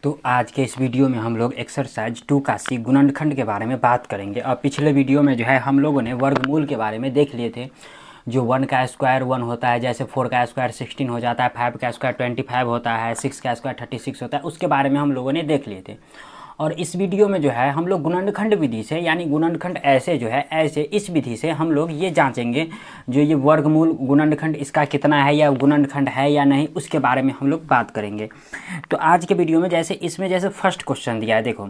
तो आज के इस वीडियो में हम लोग एक्सरसाइज 2 का सी गुणनखंड के बारे में बात करेंगे। और पिछले वीडियो में जो है हम लोगों ने वर्गमूल के बारे में देख लिए थे। जो 1 का स्क्वायर 1 होता है, जैसे 4 का स्क्वायर 16 हो जाता है, 5 का स्क्वायर 25 होता है, 6 का स्क्वायर 36 होता है, उसके बारे में हम लोगों ने देख लिए थे। और इस वीडियो में जो है हम लोग गुणनखंड विधि से, यानी गुणनखंड ऐसे जो है ऐसे इस विधि से हम लोग ये जांचेंगे जो ये वर्गमूल गुणनखंड इसका कितना है या गुणनखंड है या नहीं, उसके बारे में हम लोग बात करेंगे। तो आज के वीडियो में जैसे फर्स्ट क्वेश्चन दिया है, देखो,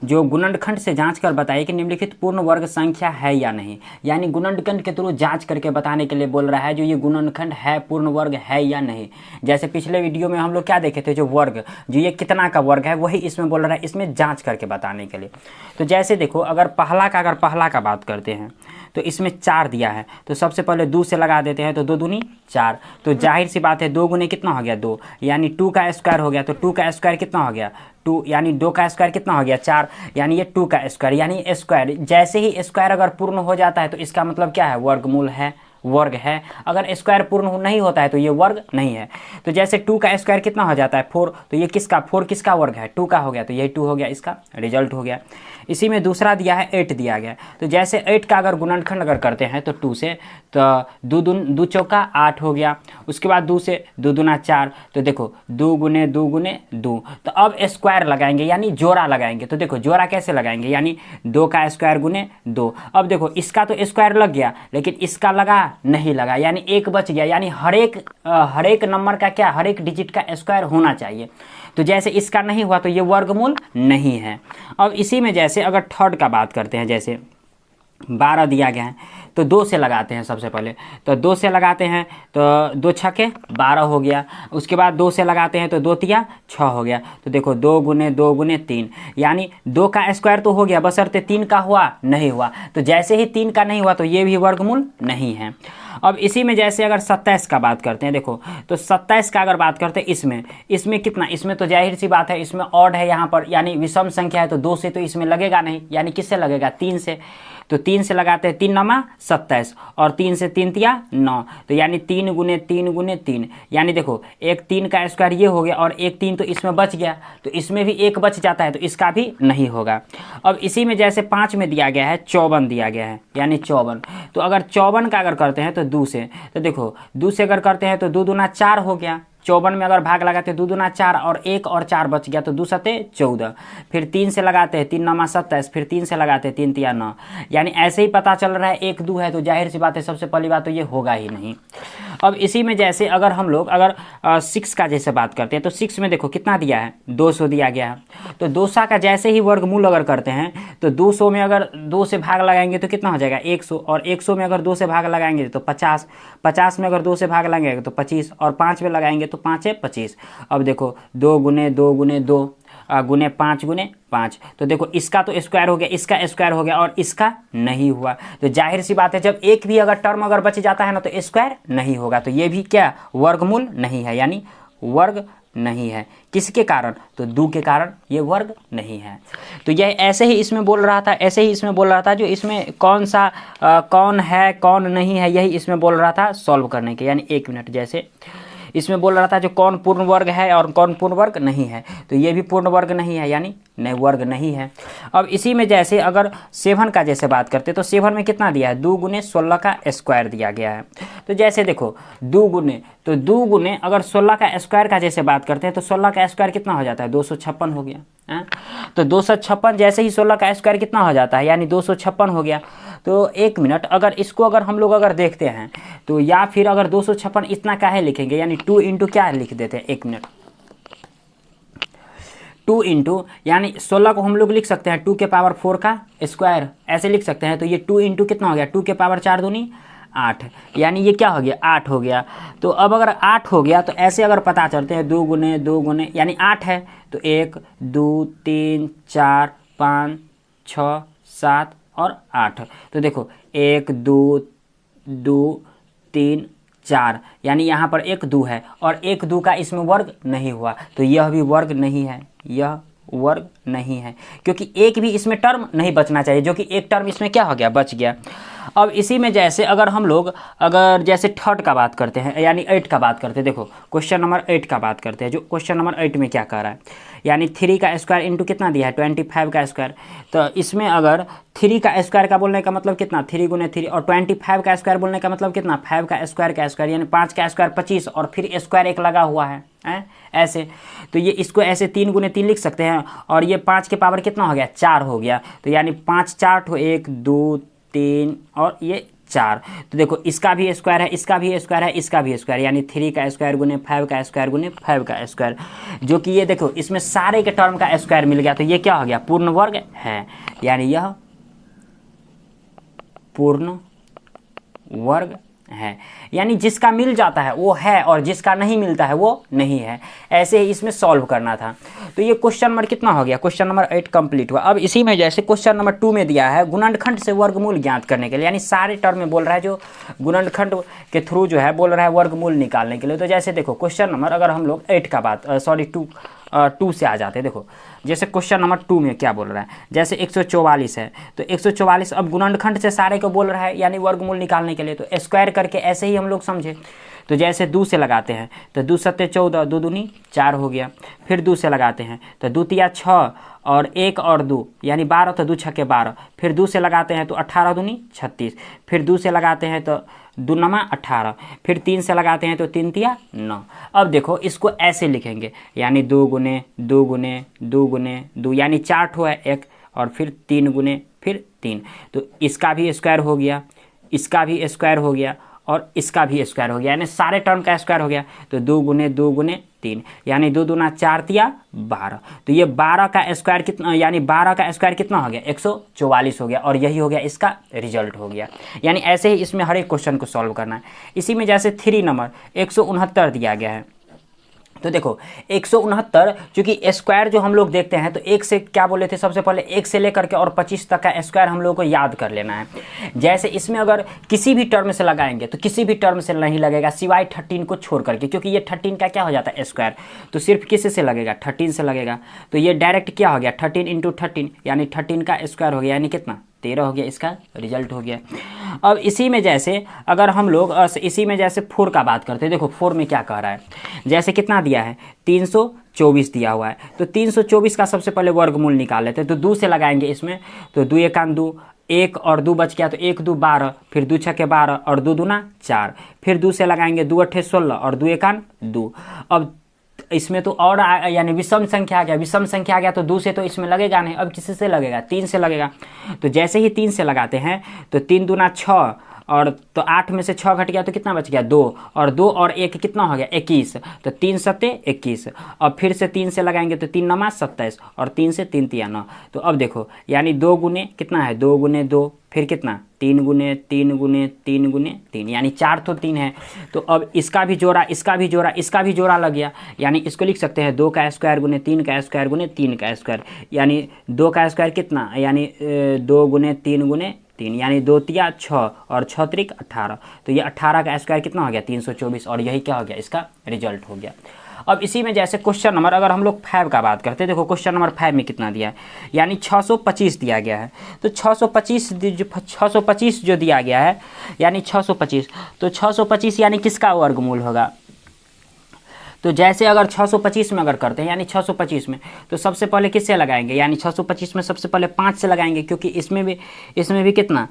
जो गुणनखंड से जांच कर बताइए कि निम्नलिखित पूर्ण वर्ग संख्या है या नहीं। यानी गुणनखंड के थ्रू जांच करके बताने के लिए बोल रहा है जो ये गुणनखंड है, पूर्ण वर्ग है या नहीं। जैसे पिछले वीडियो में हम लोग क्या देखे थे, जो वर्ग जो ये कितना का वर्ग है वही इसमें बोल रहा है, इसमें जांच करके बताने के लिए। तो जैसे देखो, अगर पहला का बात करते हैं तो इसमें 4 दिया है, तो सबसे पहले 2 से लगा देते हैं, तो 2 दूनी 4। तो जाहिर सी बात है 2 गुने कितना हो गया 2, यानी 2 का स्क्वायर हो गया। तो 2 का स्क्वायर कितना हो गया 2, यानी 2 का स्क्वायर कितना हो गया 4, यानी ये 2 का स्क्वायर। यानी स्क्वायर, जैसे ही स्क्वायर अगर पूर्ण हो जाता है तो इसका मतलब क्या है, वर्गमूल है, वर्ग है। अगर स्क्वायर पूर्ण नहीं होता है तो ये वर्ग नहीं है। तो जैसे 2 का स्क्वायर कितना हो जाता है 4, तो ये किसका 4 किसका वर्ग है 2 का हो गया, तो ये 2 हो गया, इसका रिजल्ट हो गया। इसी में दूसरा दिया है 8 दिया गया। तो जैसे 8 का अगर गुणनखंड अगर करते हैं तो 2 से, तो 2 चौका 8 हो गया। उसके बाद 2 से 2 दूना 4। तो देखो 2 गुने 2 गुने 2। तो अब स्क्वायर लगाएंगे, यानी जोड़ा लगाएंगे। तो देखो जोड़ा कैसे लगाएंगे, यानी 2 का स्क्वायर गुने 2। अब देखो इसका तो स्क्वायर लग गया, लेकिन इसका लगा नहीं लगा, यानी 1 बच गया। यानी हर एक नंबर का क्या, हर एक डिजिट का स्क्वायर होना चाहिए। तो जैसे इसका नहीं हुआ तो ये वर्गमूल नहीं है। अब इसी में जैसे अगर थर्ड का बात करते हैं, जैसे 12 दिया गया है, तो 2 से लगाते हैं सबसे पहले। तो 2 से लगाते हैं तो 2 छके 12 हो गया। उसके बाद 2 से लगाते हैं तो 2 तिया 6 हो गया। तो देखो 2 गुने 3, यानी 2 का स्क्वायर तो हो गया, बशर्ते 3 का हुआ नहीं हुआ। तो जैसे ही 3 का नहीं हुआ तो ये भी वर्गमूल नहीं है। अब इसी में जैसे अगर 27 का बात करते हैं, देखो तो 27 का अगर बात करते हैं, इसमें कितना, इसमें तो जाहिर सी बात है इसमें ऑड है यहाँ पर, यानी विषम संख्या है। तो 2 से तो इसमें लगेगा नहीं, यानी किससे लगेगा 3 से। तो 3 से लगाते हैं, 3 नमा 27 और 3 से 3 तिया 9। तो यानी 3 गुने 3, यानी देखो एक 3 का स्क्वायर ये हो गया और एक 3 तो इसमें बच गया, तो इसमें भी 1 बच जाता है, तो इसका भी नहीं होगा। अब इसी में जैसे 5 में दिया गया है 54 दिया गया है, यानी 54। तो अगर 54 का अगर करते हैं तो 2 से, तो देखो 2 से अगर करते हैं तो 2 दूना 4 हो गया। 54 में अगर भाग लगाते हैं 2 दूना 4 और 1 और 4 बच गया, तो 2 सते 14। फिर 3 से लगाते हैं, 3 नमा 27, फिर 3 से लगाते हैं 3 तिया 9। यानी ऐसे ही पता चल रहा है 1 2 है, तो जाहिर सी बात है सबसे पहली बात तो ये होगा ही नहीं। अब इसी में जैसे अगर हम लोग 6 का जैसे बात करते हैं, तो 6 में देखो कितना दिया है 200 दिया गया है। तो 200 का जैसे ही वर्गमूल अगर करते हैं तो 200 में अगर 2 से भाग लगाएंगे तो कितना हो जाएगा 100, और 100 में अगर 2 से भाग लगाएंगे तो 50, 50 में अगर 2 से भाग लगाएंगे तो 25, और 5 में लगाएंगे तो 5 है 25। अब देखो 2 गुने 2 गुने 2 गुने 5 गुने 5। तो देखो इसका तो स्क्वायर हो गया, इसका स्क्वायर हो गया और इसका नहीं हुआ। तो जाहिर सी बात है जब एक भी अगर टर्म अगर बच जाता है ना तो स्क्वायर नहीं होगा, तो ये भी क्या वर्गमूल नहीं है, यानी वर्ग नहीं है। किसके कारण, तो 2 के कारण ये वर्ग नहीं है। तो यह ऐसे ही इसमें बोल रहा था, जो इसमें कौन सा कौन है कौन नहीं है, यही इसमें बोल रहा था सॉल्व करने के। यानी 1 मिनट, जैसे इसमें बोल रहा था जो कौन पूर्ण वर्ग है और कौन पूर्ण वर्ग नहीं है, तो ये भी पूर्ण वर्ग नहीं है, यानी नहीं वर्ग नहीं है। अब इसी में जैसे अगर 7 का जैसे बात करते तो 7 में कितना दिया है 2 गुने 16 का स्क्वायर दिया गया है। तो जैसे देखो 2 गुने अगर 16 का स्क्वायर का जैसे बात करते हैं तो 16 का स्क्वायर कितना हो जाता है 256 हो गया है? तो 256 जैसे ही 16 का स्क्वायर कितना हो जाता है, यानी 256 हो गया। तो 1 मिनट, अगर इसको अगर हम लोग अगर देखते हैं तो, या फिर अगर 256 इतना काहे लिखेंगे, यानी 2 इंटू क्या लिख देते हैं, 1 मिनट, 2 इंटू, यानी 16 को हम लोग लिख सकते हैं 2 के पावर 4 का स्क्वायर, ऐसे लिख सकते हैं। तो ये 2 इंटू कितना हो गया 2 के पावर 4 दूनी 8, यानी ये क्या हो गया 8 हो गया। तो अब अगर 8 हो गया तो ऐसे अगर पता चलते हैं 2 गुने यानी 8 है, तो 1 2 3 4 5 6 7 और 8। तो देखो 1 2 2 3 4, यानी यहाँ पर 1 2 है और 1 2 का इसमें वर्ग नहीं हुआ, तो यह भी वर्ग नहीं है, यह वर्ग नहीं है, क्योंकि एक भी इसमें टर्म नहीं बचना चाहिए, जो कि एक टर्म इसमें क्या हो गया बच गया। अब इसी में जैसे अगर हम लोग अगर जैसे थर्ड का बात करते हैं यानी 8 का बात करते हैं, देखो क्वेश्चन नंबर 8 का बात करते हैं। जो क्वेश्चन नंबर 8 में क्या कह रहा है, यानी 3 का स्क्वायर इंटू कितना दिया है 25 का स्क्वायर। तो इसमें अगर 3 का स्क्वायर का बोलने का मतलब कितना 3 गुने 3 और 25 का स्क्वायर बोलने का मतलब कितना 5 का स्क्वायर यानी 5 का स्क्वायर 25 और फिर स्क्वायर एक लगा हुआ है ऐसे। तो ये इसको ऐसे 3 गुने 3 लिख सकते हैं और ये 5 के पावर कितना हो गया 4 हो गया। तो यानी 5 4 ठो 1 2 3 और ये 4। तो देखो इसका भी स्क्वायर है, इसका भी स्क्वायर है, इसका भी स्क्वायर, यानी 3 का स्क्वायर गुने 5 का स्क्वायर गुने 5 का स्क्वायर, जो कि ये देखो इसमें सारे के टर्म का स्क्वायर मिल गया। तो ये क्या हो गया पूर्ण वर्ग है, यानी यह पूर्ण वर्ग है। यानी जिसका मिल जाता है वो है और जिसका नहीं मिलता है वो नहीं है। ऐसे ही इसमें सॉल्व करना था। तो ये क्वेश्चन नंबर कितना हो गया, क्वेश्चन नंबर 8 कंप्लीट हुआ। अब इसी में जैसे क्वेश्चन नंबर 2 में दिया है गुणनखंड से वर्गमूल ज्ञात करने के लिए, यानी सारे टर्म में बोल रहा है जो गुणनखंड के थ्रू जो है बोल रहा है वर्गमूल निकालने के लिए। तो जैसे देखो क्वेश्चन नंबर अगर हम लोग 8 का बात 2 से आ जाते हैं। देखो जैसे क्वेश्चन नंबर 2 में क्या बोल रहा है, जैसे 144 है तो 144 अब गुणनखंड से सारे को बोल रहा है यानी वर्गमूल निकालने के लिए। तो स्क्वायर करके ऐसे ही हम लोग समझे। तो जैसे 2 से लगाते हैं तो 2 सत्ते 14 2 दूनी 4 हो गया। फिर 2 से लगाते हैं तो 2 तिया 6 और 1 और 2 यानी 12, तो 2 छक्के 12। फिर 2 से लगाते हैं तो 18 दूनी 36। फिर 2 से लगाते हैं तो 2 नमा 18। फिर 3 से लगाते हैं तो 3 तिया 9। अब देखो इसको ऐसे लिखेंगे, यानी 2 गुने 2 गुने 2 गुने 2 यानी 4 ठो है एक, और फिर 3 गुने फिर 3। तो इसका भी स्क्वायर हो गया, इसका भी स्क्वायर हो गया और इसका भी स्क्वायर हो गया, यानी सारे टर्म का स्क्वायर हो गया। तो 2 गुने 3 यानी 2 दूना 4 तिया 12। तो ये 12 का स्क्वायर कितना, यानी 12 का स्क्वायर कितना हो गया 144 हो गया, और यही हो गया इसका रिजल्ट हो गया। यानी ऐसे ही इसमें हर एक क्वेश्चन को सॉल्व करना है। इसी में जैसे 3 नंबर 169 दिया गया है। तो देखो 169 चूंकि स्क्वायर जो हम लोग देखते हैं तो 1 से क्या बोले थे, सबसे पहले 1 से लेकर के और 25 तक का स्क्वायर हम लोग को याद कर लेना है। जैसे इसमें अगर किसी भी टर्म से लगाएंगे तो किसी भी टर्म से नहीं लगेगा सिवाय 13 को छोड़ करके, क्योंकि ये 13 का क्या हो जाता है स्क्वायर। तो सिर्फ किसी से लगेगा 13 से लगेगा। तो ये डायरेक्ट क्या हो गया 13 इंटू 13 यानी 13 का स्क्वायर हो गया, यानी कितना 13 हो गया, इसका रिजल्ट हो गया। अब इसी में जैसे अगर हम लोग इसी में जैसे 4 का बात करते हैं। देखो 4 में क्या कह रहा है, जैसे कितना दिया है 324 दिया हुआ है। तो 324 का सबसे पहले वर्गमूल निकाल लेते हैं। तो 2 से लगाएंगे इसमें तो 2 एकान 2, 1 और 2 बच गया तो 1 2 12, फिर 2 छक्के 12 और 2 दूना 4। फिर 2 से लगाएंगे 2 अट्ठे 16 और 2 एकान 2। अब इसमें तो और यानी विषम संख्या आ गया, विषम संख्या आ गया तो 2 से तो इसमें लगेगा नहीं। अब किसी से लगेगा 3 से लगेगा। तो जैसे ही 3 से लगाते हैं तो 3 दूना 6 और तो 8 में से 6 घट गया तो कितना बच गया 2, और 2 और 1 कितना हो गया 21। तो 3 सत्ते 21 और फिर से 3 से लगाएंगे तो 3 नमा 27 और 3 से 3 तिया 9। तो अब देखो यानी 2 गुने कितना है 2 गुने 2, फिर कितना 3 गुने 3 गुने 3 गुने 3 यानी 4 तो 3 है। तो अब इसका भी जोड़ा, इसका भी जोड़ा, इसका भी जोड़ा लग गया, यानी इसको लिख सकते हैं 2 का स्क्वायर गुने 3 का स्क्वायर गुने 3 का स्क्वायर, यानी 2 का स्क्वायर कितना, यानी 2 गुने 3 गुने 3 यानी 2 तिया 6 और 6 त्रिक 18। तो ये 18 का स्क्वायर कितना हो गया 324, और यही क्या हो गया इसका रिजल्ट हो गया। अब इसी में जैसे क्वेश्चन नंबर अगर हम लोग 5 का बात करते हैं। देखो क्वेश्चन नंबर 5 में कितना दिया है, यानी 625 दिया गया है। तो 625 जो दिया गया है यानी 625, तो 625 यानी किसका वर्गमूल होगा। तो जैसे अगर 625 में अगर करते हैं यानी 625 में तो सबसे पहले किससे लगाएंगे, यानी 625 में सबसे पहले 5 से लगाएंगे, क्योंकि इसमें भी कितना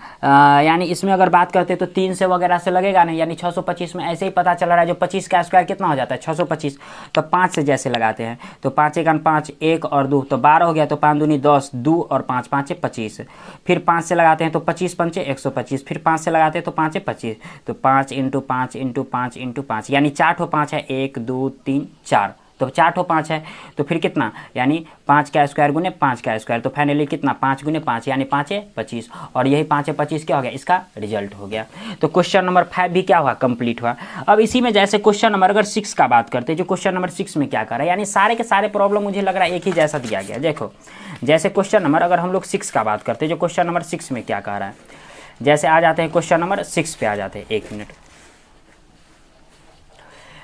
यानी इसमें अगर बात करते हैं तो 3 से वगैरह से लगेगा नहीं। यानी 625 में ऐसे ही पता चल रहा है जो 25 का स्क्वायर कितना हो जाता है 625। तो 5 से जैसे लगाते हैं तो 5 एकान 5, 1 और 2 तो 12 हो गया। तो 5 दूनी 10, 2 और 5 5 25। फिर 5 से लगाते हैं तो 25 पंचे 125। फिर 5 से लगाते हैं तो 5 25। तो 5 इंटू 5 इंटू 5 इंटू 5 यानी 4 ठो 5 है, 1 2 3 4। तो 4 ठो 5 है तो फिर कितना, यानी 5 का स्क्वायर गुने 5 का स्क्वायर। तो फाइनली कितना 5 गुने 5 यानी 5 25, और यही 5 25 क्या हो गया इसका रिजल्ट हो गया। तो क्वेश्चन नंबर 5 भी क्या हुआ कंप्लीट हुआ। अब इसी में जैसे क्वेश्चन नंबर अगर 6 का बात करते हैं। जो क्वेश्चन नंबर 6 में क्या कर रहा है, यानी सारे के सारे प्रॉब्लम मुझे लग रहा है एक ही जैसा दिया गया। देखो जैसे क्वेश्चन नंबर अगर हम लोग 6 का बात करते हैं। जो क्वेश्चन नंबर 6 में क्या कह रहा है, जैसे आ जाते हैं क्वेश्चन नंबर 6 पे आ जाते हैं। 1 मिनट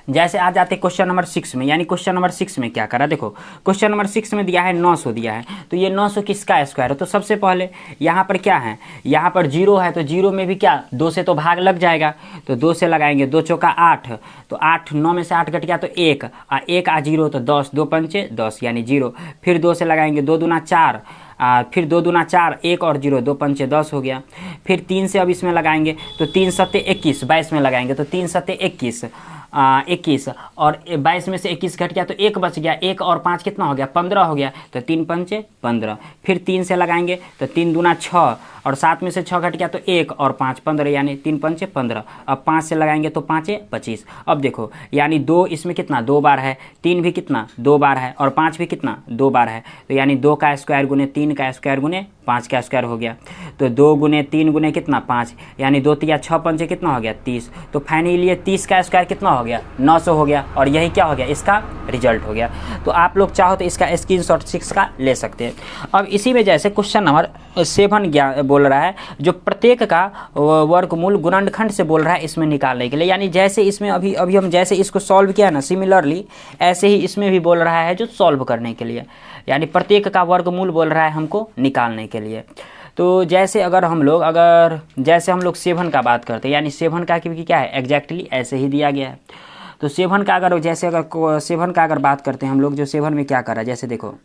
जैसे आ जाते क्वेश्चन नंबर 6 में, यानी क्वेश्चन नंबर 6 में क्या करा, देखो क्वेश्चन नंबर 6 में दिया है 900 दिया है, तो ये 900 किसका स्क्वायर है। तो सबसे पहले यहाँ पर क्या है, यहाँ पर 0 है, तो 0 में भी क्या 2 से तो भाग लग जाएगा, तो 2 से लगाएंगे, 2 चौका 8, तो 8 9 में से 8 कट गया तो 1 आ 0 तो 10, 2 पंचे 10 यानी 0, फिर 2 से लगाएंगे, 2 दूना 4, फिर 2 दूना 4, 1 और 0, 2 पंचे 10 हो गया। फिर 3 से अब इसमें लगाएंगे, तो 3 सत्ते 21, 22 में लगाएंगे, तो 3 सत्ते 21, 21 और 22 में से 21 घट गया तो 1 बच गया, 1 और 5 कितना हो गया 15 हो गया, तो 3 पंचे 15। फिर 3 से लगाएंगे तो 3 दूना 6 और 7 में से 6 घट गया तो 1 और 5 15 यानी 3 पंचे 15। अब 5 से लगाएंगे तो 5 25। अब देखो यानी 2 इसमें कितना 2 बार है, 3 भी कितना 2 बार है और 5 भी कितना 2 बार है, तो यानी 2 का स्क्वायर गुने 3 का स्क्वायर गुने 5 का स्क्वायर हो गया। तो 2 गुने 3 गुने कितना 5, यानी 2 तिया 6 पंचे कितना हो गया 30। तो फाइनली 30 का स्क्वायर कितना हो गया 900 हो गया, और यही क्या हो गया इसका रिजल्ट हो गया। तो आप लोग चाहो तो इसका स्क्रीनशॉट 6 का ले सकते हैं। अब इसी में जैसे क्वेश्चन नंबर 7 बोल रहा है जो प्रत्येक का वर्गमूल गुणनखंड से बोल रहा है इसमें निकालने के लिए, यानी जैसे इसमें अभी हम जैसे इसको सॉल्व किया ना, सिमिलरली ऐसे ही इसमें भी बोल रहा है जो सॉल्व करने के लिए, यानी प्रत्येक का वर्गमूल बोल रहा है हमको निकालने के लिए। तो जैसे अगर हम लोग जैसे हम लोग 7 का बात करते हैं, यानी 7 का क्योंकि क्या है एग्जैक्टली ऐसे ही दिया गया है। तो 7 का अगर 7 का अगर बात करते हैं हम लोग, जो 7 में क्या करा, जैसे देखो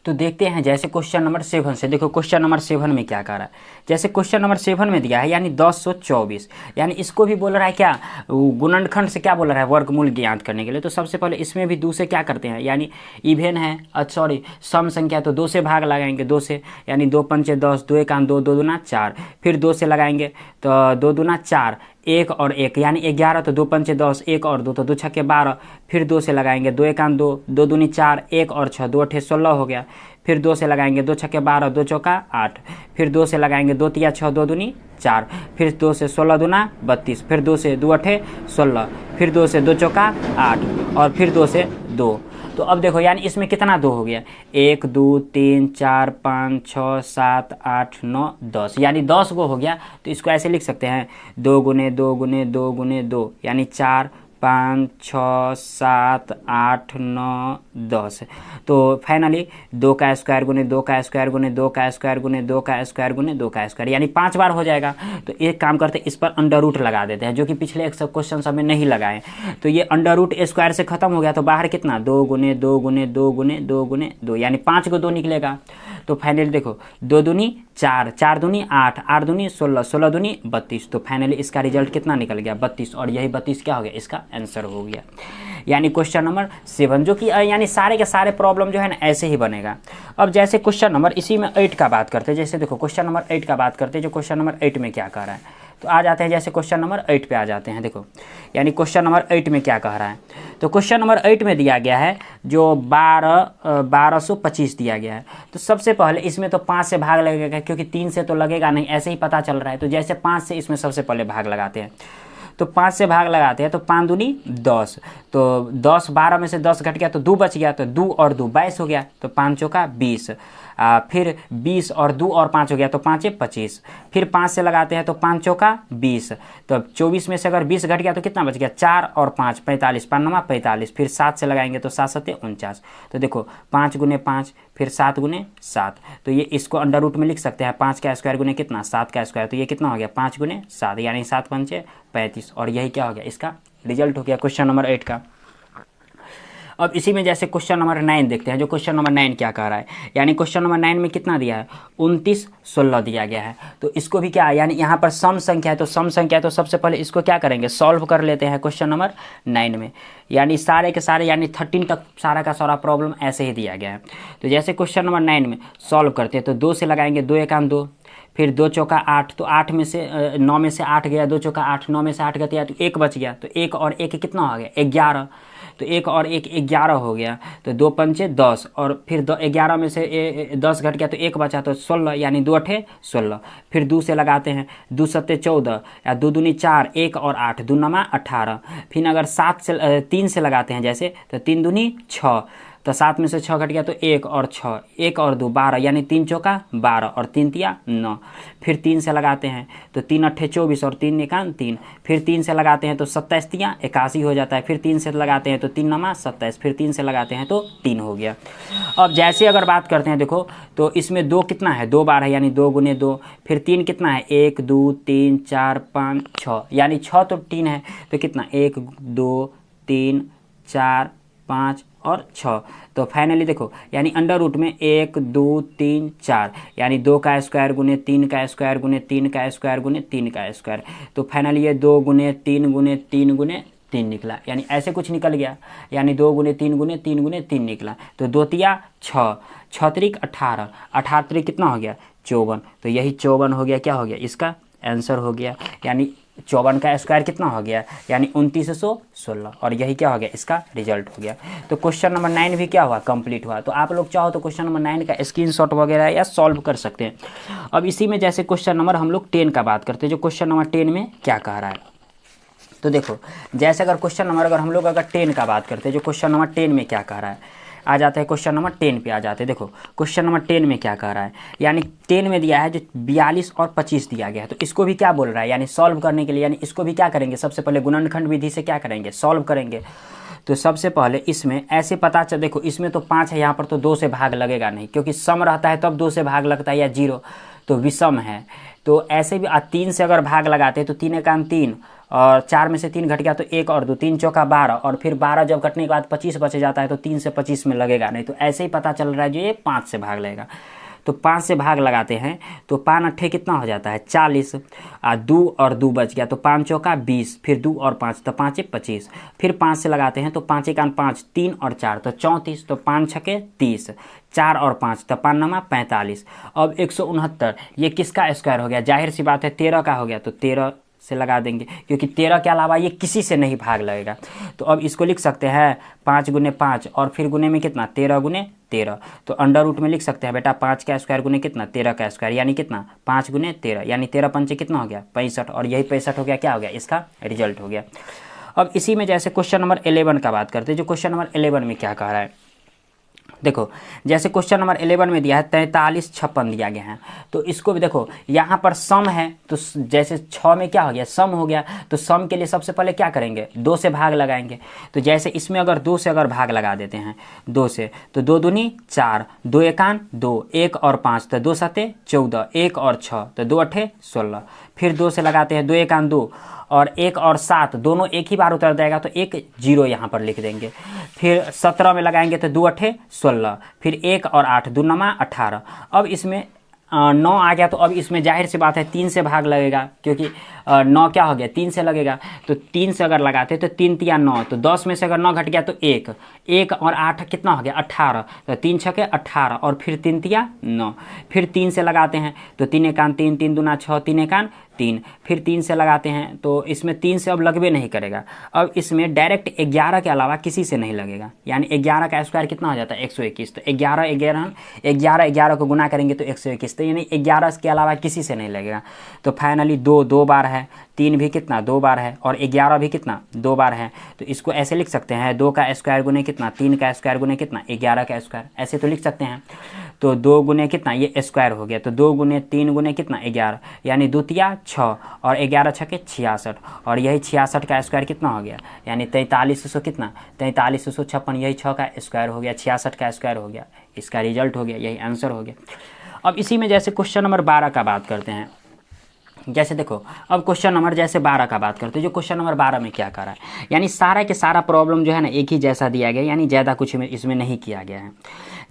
तो देखते हैं जैसे क्वेश्चन नंबर 7 से, देखो क्वेश्चन नंबर 7 में क्या कर रहा है। जैसे क्वेश्चन नंबर 7 में दिया है यानी 1024, यानी इसको भी बोल रहा है क्या गुणनखंड से क्या बोल रहा है वर्गमूल ज्ञात करने के लिए। तो सबसे पहले इसमें भी 2 से क्या करते हैं, यानी इवेन है सॉरी सम संख्या, तो 2 से भाग लगाएंगे 2 से, यानी 2 पंचे 10, 2 एकान 2, 2 दूना 4, फिर 2 से लगाएंगे तो 2 दूना 4, 1 और 1 यानी 11, तो 2 पंचे 10, 1 और 2 तो 2 छक्के 12, फिर 2 से लगाएंगे 2 एकान 2, 2 दूनी 4, 1 और 6, 2 अठे 16 हो गया। फिर 2 से लगाएंगे 2 छक्के 12, 2 चौका 8, फिर 2 से लगाएंगे 2 तिया 6, 2 दूनी 4, फिर 2 से 16 दूना 32, फिर 2 से 2 अठे 16, फिर 2 से 2 चौका 8 और फिर 2 से 2। तो अब देखो यानी इसमें कितना 2 हो गया, 1 2 3 4 5 6 7 8 9 10, यानी 10 गो हो गया। तो इसको ऐसे लिख सकते हैं 2 गुने 2 गुने 2 गुने 2, यानी 4 5 6 7 8 9 10। तो फाइनली 2 का स्क्वायर गुने 2 का स्क्वायर गुने 2 का स्क्वायर गुने 2 का स्क्वायर गुने 2 का स्क्वायर, यानी 5 बार हो जाएगा। तो एक काम करते हैं इस पर अंडर रूट लगा देते हैं, जो कि पिछले एक सब क्वेश्चन सब में नहीं लगाए। तो ये अंडर रूट स्क्वायर से खत्म हो गया, तो बाहर कितना 2 गुने 2 गुने 2 गुने 2 गुने 2, यानी 5 को 2 निकलेगा। तो फाइनली देखो 2 दूनी 4, 4 दूनी 8, 8 दूनी 16, 16 दूनी 32। तो फाइनली इसका रिजल्ट कितना निकल गया 32, और यही 32 क्या हो गया इसका आंसर हो गया, यानी क्वेश्चन नंबर 7, जो कि यानी सारे के सारे प्रॉब्लम जो है ना ऐसे ही बनेगा। अब जैसे क्वेश्चन नंबर इसी में 8 का बात करते हैं, जैसे देखो क्वेश्चन नंबर 8 का बात करते हैं, जो क्वेश्चन नंबर 8 में क्या कह रहा है। तो आ जाते हैं जैसे क्वेश्चन नंबर 8 पे आ जाते हैं। देखो यानी क्वेश्चन नंबर 8 में क्या कह रहा है, तो क्वेश्चन नंबर 8 में दिया गया है जो 1225 दिया गया है। तो सबसे पहले इसमें तो 5 से भाग लगेगा, क्योंकि 3 से तो लगेगा नहीं, ऐसे ही पता चल रहा है। तो जैसे 5 से इसमें सबसे पहले भाग लगाते हैं, तो 5 से भाग लगाते हैं, तो 5 दूनी 10, तो 10 12 में से 10 घट गया तो 2 बच गया, तो 2 और 2 22 हो गया, तो 5 चौका 20, फिर 20 और 2 और 5 हो गया, तो 5 25, फिर 5 से लगाते हैं तो 5 चौका 20, तो 24 में से अगर 20 घट गया तो कितना बच गया 4 और 5 45, 5 9 45, फिर 7 से लगाएंगे तो 7 7 49। तो देखो 5 गुने 5 फिर 7 गुने 7, तो ये इसको अंडर रूट में लिख सकते हैं, 5 का स्क्वायर गुने कितना 7 का स्क्वायर, तो ये कितना हो गया 5 गुने 7, यानी 7 पंचे 35, और यही क्या हो गया इसका रिजल्ट हो गया क्वेश्चन नंबर 8 का। अब इसी में जैसे क्वेश्चन नंबर 9 देखते हैं, जो क्वेश्चन नंबर 9 क्या कह रहा है। यानी क्वेश्चन नंबर 9 में कितना दिया है 29 16 दिया गया है। तो इसको भी क्या है, यानी यहाँ पर सम संख्या है, तो सम संख्या है, तो सबसे पहले इसको क्या करेंगे सॉल्व कर लेते हैं क्वेश्चन नंबर 9 में। यानी सारे के सारे यानी 13 तक सारा का सारा प्रॉब्लम ऐसे ही दिया गया है। तो जैसे क्वेश्चन नंबर 9 में सॉल्व करते हैं, तो 2 से लगाएंगे 2 एकान 2, फिर 2 चौका 8, तो 8 में से 9 में से 8 गया, 2 चौका 8, 9 में से 8 गया तो 1 बच गया, तो 1 और 1 कितना हो गया 11, तो 1 और 1 11 हो गया, तो 2 पंचे 10, और फिर 11 में से 10 घट गया तो 1 बचा, तो 16, यानी 2 अठे 16, फिर 2 से लगाते हैं 2 सत्ते 14, या 2 दूनी 4, 1 और 8, 2 नमा 18, फिर अगर 3 से लगाते हैं जैसे, तो 3 दूनी 6, तो 7 में से 6 घट गया तो 1 और 6, 1 और 2 12, यानी 3 चौका 12 और 3 तिया 9। फिर 3 से लगाते हैं तो 3 अट्ठे 24 और 3 एकान 3। फिर 3 से लगाते हैं तो 27 तिया 81 हो जाता है। फिर 3 से लगाते हैं तो 3 नमा 27। फिर 3 से लगाते हैं तो 3 हो गया। अब जैसे अगर बात करते हैं देखो, तो इसमें 2 कितना है, 2 बार है, यानी 2 गुने 2। फिर 3 कितना है, 1 2 3 4 5 6, यानी 6 तो 3 है, तो कितना 1 2 3 4 5 और 6। तो फाइनली देखो, यानी अंडर रूट में 1 2 3 4, यानी 2 का स्क्वायर गुने 3 का स्क्वायर गुने 3 का स्क्वायर गुने 3 का स्क्वायर। तो फाइनली ये 2 गुने 3 गुने 3 गुने 3 निकला, यानी ऐसे कुछ निकल गया, यानी 2 गुने 3 गुने 3 गुने 3 निकला। तो 2 तिया 6, 6 त्रिक 18, 18 त्रिक कितना हो गया 54। तो यही 54 हो गया, क्या हो गया, इसका आंसर हो गया। यानी 54 का स्क्वायर कितना हो गया, यानी 2916, और यही क्या हो गया, इसका रिजल्ट हो गया। तो क्वेश्चन नंबर 9 भी क्या हुआ, कंप्लीट हुआ। तो आप लोग चाहो तो क्वेश्चन नंबर 9 का स्क्रीनशॉट वगैरह या सॉल्व कर सकते हैं। अब इसी में जैसे क्वेश्चन नंबर हम लोग 10 का बात करते हैं, जो क्वेश्चन नंबर 10 में क्या कह रहा है। तो देखो, जैसे अगर क्वेश्चन नंबर अगर हम लोग अगर 10 का बात करते हैं, जो क्वेश्चन नंबर 10 में क्या कह रहा है, आ जाते हैं क्वेश्चन नंबर 10 पे आ जाते हैं। देखो क्वेश्चन नंबर 10 में क्या कह रहा है, यानी 10 में दिया है जो 42 और 25 दिया गया है। तो इसको भी क्या बोल रहा है, यानी सॉल्व करने के लिए, यानी इसको भी क्या करेंगे, सबसे पहले गुणनखंड विधि से क्या करेंगे, सॉल्व करेंगे। तो सबसे पहले इसमें ऐसे पता चल, देखो इसमें तो 5 है, यहाँ पर तो 2 से भाग लगेगा नहीं, क्योंकि सम रहता है तब 2 से भाग लगता है, या 0 तो विषम है। तो ऐसे भी 3 से अगर भाग लगाते हैं तो 3 एकान 3, और 4 में से 3 घट गया तो 1 और 2, 3 चौका 12, और फिर 12 जब घटने के बाद 25 बच जाता है, तो 3 से 25 में लगेगा नहीं। तो ऐसे ही पता चल रहा है जो ये 5 से भाग लगेगा। तो 5 से भाग लगाते हैं तो 5 अट्ठे कितना हो जाता है 40, 2 और 2 बच गया तो 5 चौका 20, फिर 2 और 5 तो 5 25। फिर 5 से लगाते हैं तो 5 एकान 5, 3 और 4 तो 34, तो 5 छके 30, 4 और 5 तो 5 नमा 45। अब 169 ये किसका स्क्वायर हो गया, जाहिर सी बात है 13 का हो गया, तो 13 से लगा देंगे, क्योंकि 13 के अलावा ये किसी से नहीं भाग लगेगा। तो अब इसको लिख सकते हैं 5 गुने 5, और फिर गुने में कितना 13 गुने 13। तो अंडर रूट में लिख सकते हैं बेटा 5 का स्क्वायर गुने कितना 13 का स्क्वायर, यानी कितना 5 गुने 13, यानी 13 पंचे कितना हो गया 65, और यही 65 हो गया, क्या हो गया, इसका रिजल्ट हो गया। अब इसी में जैसे क्वेश्चन नंबर 11 का बात करते हैं, जो क्वेश्चन नंबर 11 में क्या कह रहा है। देखो जैसे क्वेश्चन नंबर 11 में दिया है 43 56 दिया गया है। तो इसको भी देखो, यहाँ पर सम है, तो जैसे 6 में क्या हो गया, सम हो गया। तो सम के लिए सबसे पहले क्या करेंगे, 2 से भाग लगाएंगे। तो जैसे इसमें अगर 2 से अगर भाग लगा देते हैं 2 से, तो 2 दूनी 4, 2 एकान 2, 1 और 5 तो 2 सते 14, 1 और 6 तो 2 अट्ठे 16। फिर 2 से लगाते हैं 2 एकान 2, और 1 और 7 दोनों एक ही बार उतर जाएगा, तो 1 0 यहाँ पर लिख देंगे। फिर 17 में लगाएंगे तो 2 अट्ठे 16, फिर 1 और 8 2 नमा 18। अब इसमें 9 आ गया, तो अब इसमें जाहिर सी बात है 3 से भाग लगेगा, क्योंकि 9 क्या हो गया 3 से लगेगा। तो 3 से अगर लगाते तो 3 तिया 9, तो 10 में से अगर 9 घट गया तो 1, 1 और 8 कितना हो गया 18, तो 3 छके 18, और फिर 3 तिया 9। फिर 3 से लगाते हैं तो 3 एकान 3, 3 दूना 6, 3 एकान 3। फिर 3 से लगाते हैं तो इसमें 3 से अब लगबे नहीं करेगा। अब इसमें डायरेक्ट 11 के अलावा किसी से नहीं लगेगा, यानी 11 का स्क्वायर कितना हो जाता है 121। तो 11 को गुना करेंगे तो 121, तो यानी 11 के अलावा किसी से नहीं लगेगा। तो फाइनली 2 बार है, 3 भी कितना 2 बार है, और 11 भी कितना 2 बार है। तो इसको ऐसे लिख सकते हैं 2 का स्क्वायर गुने कितना 3 का स्क्वायर गुने कितना 11 का स्क्वायर, ऐसे तो लिख सकते हैं। तो 2 गुने कितना ये स्क्वायर हो गया, तो 2 गुने 3 गुने कितना 11, यानी 2 तिया 6, और 11 छके 66, और यही 66 का स्क्वायर कितना हो गया, यानी 4300 कितना 4356, यही 6 का स्क्वायर हो गया, 66 का स्क्वायर हो गया, इसका रिजल्ट हो गया, यही आंसर हो गया। अब इसी में जैसे क्वेश्चन नंबर 12 का बात करते हैं। जैसे देखो अब क्वेश्चन नंबर जैसे 12 का बात करते हैं, जो क्वेश्चन नंबर 12 में क्या कर रहा है, यानी सारा के सारा प्रॉब्लम जो है ना एक ही जैसा दिया गया, यानी ज़्यादा कुछ इसमें नहीं किया गया है।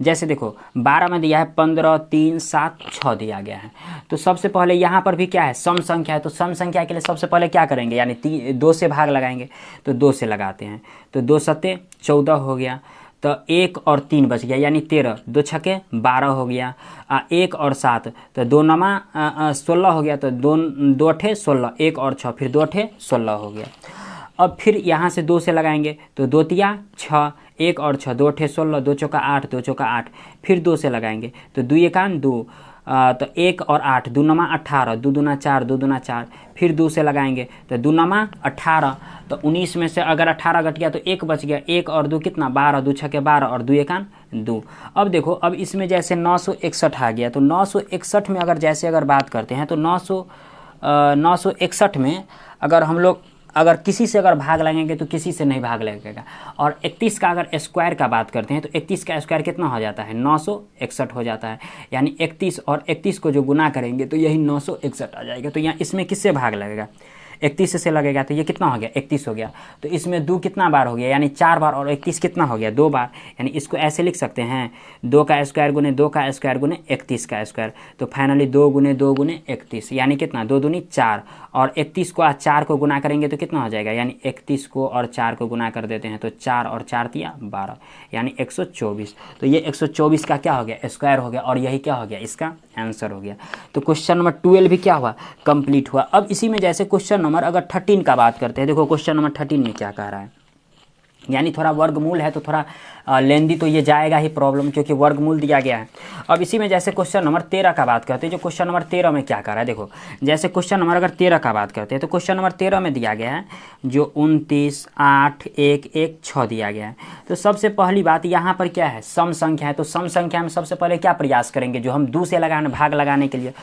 जैसे देखो 12 में दिया है 15 3 7 6 दिया गया है। तो सबसे पहले यहाँ पर भी क्या है, सम संख्या है, तो सम संख्या के लिए सबसे पहले क्या करेंगे, यानी 2 से भाग लगाएंगे। तो 2 से लगाते हैं तो 2 सते 14 हो गया, तो 1 और 3 बच गया, यानी 13, 2 छके 12 हो गया, 1 और 7 तो 2 नमा 16 हो गया, तो 2 अट्ठे 16, 1 और 6 फिर 2 अट्ठे 16 हो गया। अब फिर यहाँ से 2 से लगाएंगे तो 2 तिया 6, 1 और 6, 2 अठे 16, 2 चौका 8, 2 चौका 8, फिर 2 से लगाएंगे तो 2 एकान 2, तो 1 और 8, 2 नमा 18, 2 दूना 4, 2 दूना 4, फिर 2 से लगाएंगे तो 2 नमा 18, तो 19 में से अगर 18 घट गया तो 1 बच गया, 1 और 2 कितना 12, 2 छके 12 और 2 एकान 2। अब देखो अब इसमें जैसे 961 आ गया, तो 961 में अगर बात करते हैं तो 961 में अगर हम लोग अगर किसी से अगर भाग लगेंगे तो किसी से नहीं भाग लगेगा। और 31 का अगर स्क्वायर का बात करते हैं तो 31 का स्क्वायर कितना हो जाता है 961 हो जाता है, यानी 31 और 31 को जो गुना करेंगे तो यही 961 आ जाएगा। तो यहाँ इसमें किससे भाग लगेगा 31 से लगेगा, तो ये कितना हो गया 31 हो गया। तो इसमें 2 कितना बार हो गया, यानी 4 बार, और 31 कितना हो गया 2 बार, यानी इसको ऐसे लिख सकते हैं 2 का स्क्वायर गुने 2 का स्क्वायर गुने 31 का स्क्वायर। तो फाइनली 2 गुने 2 गुने 31, यानी कितना 2 दूनी 4, और 31 को 4 को गुना करेंगे तो कितना हो जाएगा, यानी 31 को और 4 को गुना कर देते हैं तो 4 और 4 तिया 12, यानी 124। तो ये 124 का क्या हो गया स्क्वायर हो गया, और यही क्या हो गया इसका आंसर हो गया। तो क्वेश्चन नंबर 12 भी क्या हुआ कंप्लीट हुआ। अब इसी में जैसे क्वेश्चन नंबर अगर 13 का बात करते हैं, देखो क्वेश्चन नंबर 13 में क्या कह रहा है, यानी थोड़ा वर्गमूल है तो थोड़ा लेंदी तो ये जाएगा ही प्रॉब्लम, क्योंकि वर्गमूल दिया गया है। अब इसी में जैसे क्वेश्चन नंबर 13 का बात करते हैं, जो क्वेश्चन नंबर 13 में क्या कर रहा है, देखो जैसे क्वेश्चन नंबर अगर 13 का बात करते हैं तो क्वेश्चन नंबर 13 में दिया गया है जो 29, 8, 1, 1, 6 दिया गया है। तो सबसे पहली बात यहाँ पर क्या है सम संख्या है, तो सम संख्या में सबसे पहले क्या प्रयास करेंगे, जो हम 2 से भाग लगाने के लिए,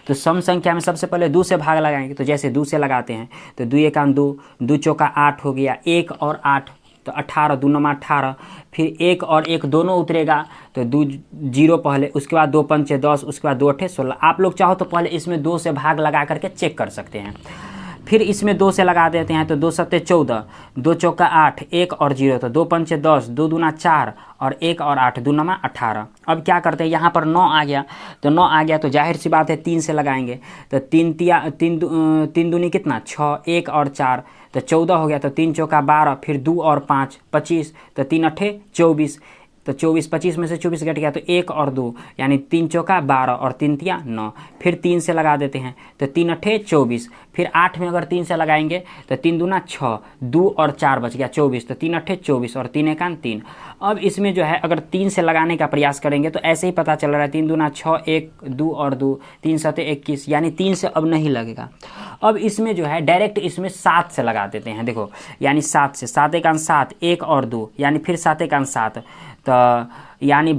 तो सम संख्या में सबसे पहले 2 से भाग लगाएंगे। तो जैसे 2 से लगाते हैं तो 2 एकान 2, 2 चौका 8 हो गया, 1 और 8 तो 18, 2 नमा 18, फिर 1 और 1 दोनों उतरेगा तो 2 0 पहले, उसके बाद 2 पंचे 10, उसके बाद 2 अठे 16। आप लोग चाहो तो पहले इसमें 2 से भाग लगा करके चेक कर सकते हैं। फिर इसमें 2 से लगा देते हैं तो 2 सत्ते 14, 2 चौका 8, 1 और 0, तो 2 पंचे 10, 2 दूना 4 और 1 और 8, 2 नमा 18। अब क्या करते हैं यहाँ पर 9 आ गया, तो 9 आ गया तो जाहिर सी बात है 3 से लगाएंगे तो 3 दूनी कितना 6, 1 और 4 तो 14 हो गया, तो 3 चौका 12, फिर 2 और 5 25, तो 3 अठे 24, तो 24 25 में से 24 घट गया तो 1 और 2, यानी 3 चौका 12 और 3 तिया 9, फिर 3 से लगा देते हैं तो 3 अठे 24, फिर 8 में अगर 3 से लगाएंगे तो 3 दूना 6, 2 और 4 बच गया 24, तो 3 अठे 24 और 3 एकान 3। अब इसमें जो है अगर 3 से लगाने का प्रयास करेंगे तो ऐसे ही पता चल रहा है 3 दूना 6, 1 2 और 2, 3 सते 21, यानी 3 से अब नहीं लगेगा। अब इसमें जो है डायरेक्ट इसमें 7 से लगा देते हैं, देखो यानी 7 से, 7 एकान 7, 1 और 2, यानी फिर 7 एकान 7, तो यानी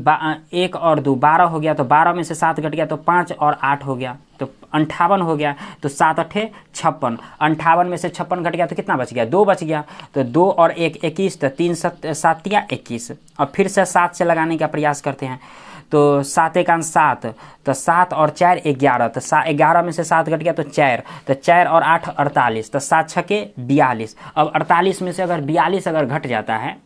1 और 2 12 हो गया, तो 12 में से 7 घट गया तो 5 और 8 हो गया, तो 58 हो गया, तो 7 अठे 56, 58 में से 56 घट गया तो कितना बच गया 2 बच गया, तो 2 और 1 21, तो 3 7 तिया 21। अब फिर से 7 से लगाने का प्रयास करते हैं तो 7 एकान 7, तो 7 और 4 11, तो 11 में से 7 घट गया तो 4, तो 4 और 8 48, तो 7 छके 42। अब 48 में से अगर 42 अगर घट जाता है,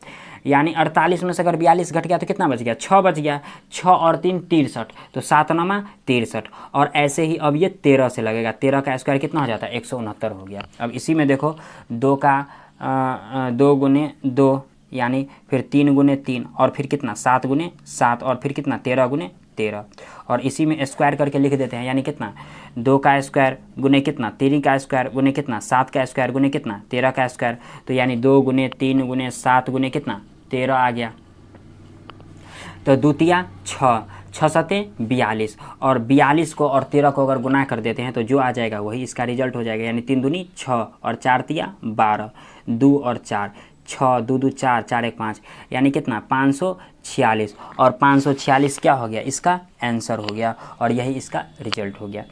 यानी 48 में से अगर 42 घट गया तो कितना बच गया 6 बच गया, 6 और 3 63, तो 7 नमा 63, और ऐसे ही अब ये 13 से लगेगा, 13 का स्क्वायर कितना हो जाता है 169 हो गया। अब इसी में देखो 2 का 2 गुने 2, यानी फिर 3 गुने 3, और फिर कितना 7 गुने 7, और फिर कितना 13 गुने 13, और इसी में स्क्वायर करके लिख देते हैं, यानी कितना 2 का स्क्वायर गुने कितना 3 का स्क्वायर गुने कितना 7 का स्क्वायर गुने कितना 13 का स्क्वायर, तो यानी 2 गुने 3 गुने 7 गुने कितना 13 आ गया, तो 2 तिया 6, 6 सते 42, और 42 को और 13 को अगर गुना कर देते हैं तो जो आ जाएगा वही इसका रिजल्ट हो जाएगा, यानी 3 दूनी 6 और 4 तिया 12, 2 और 4, 6 2 2 4, 4 1 5, यानी कितना 546, और 546 क्या हो गया इसका आंसर हो गया, और यही इसका रिजल्ट हो गया।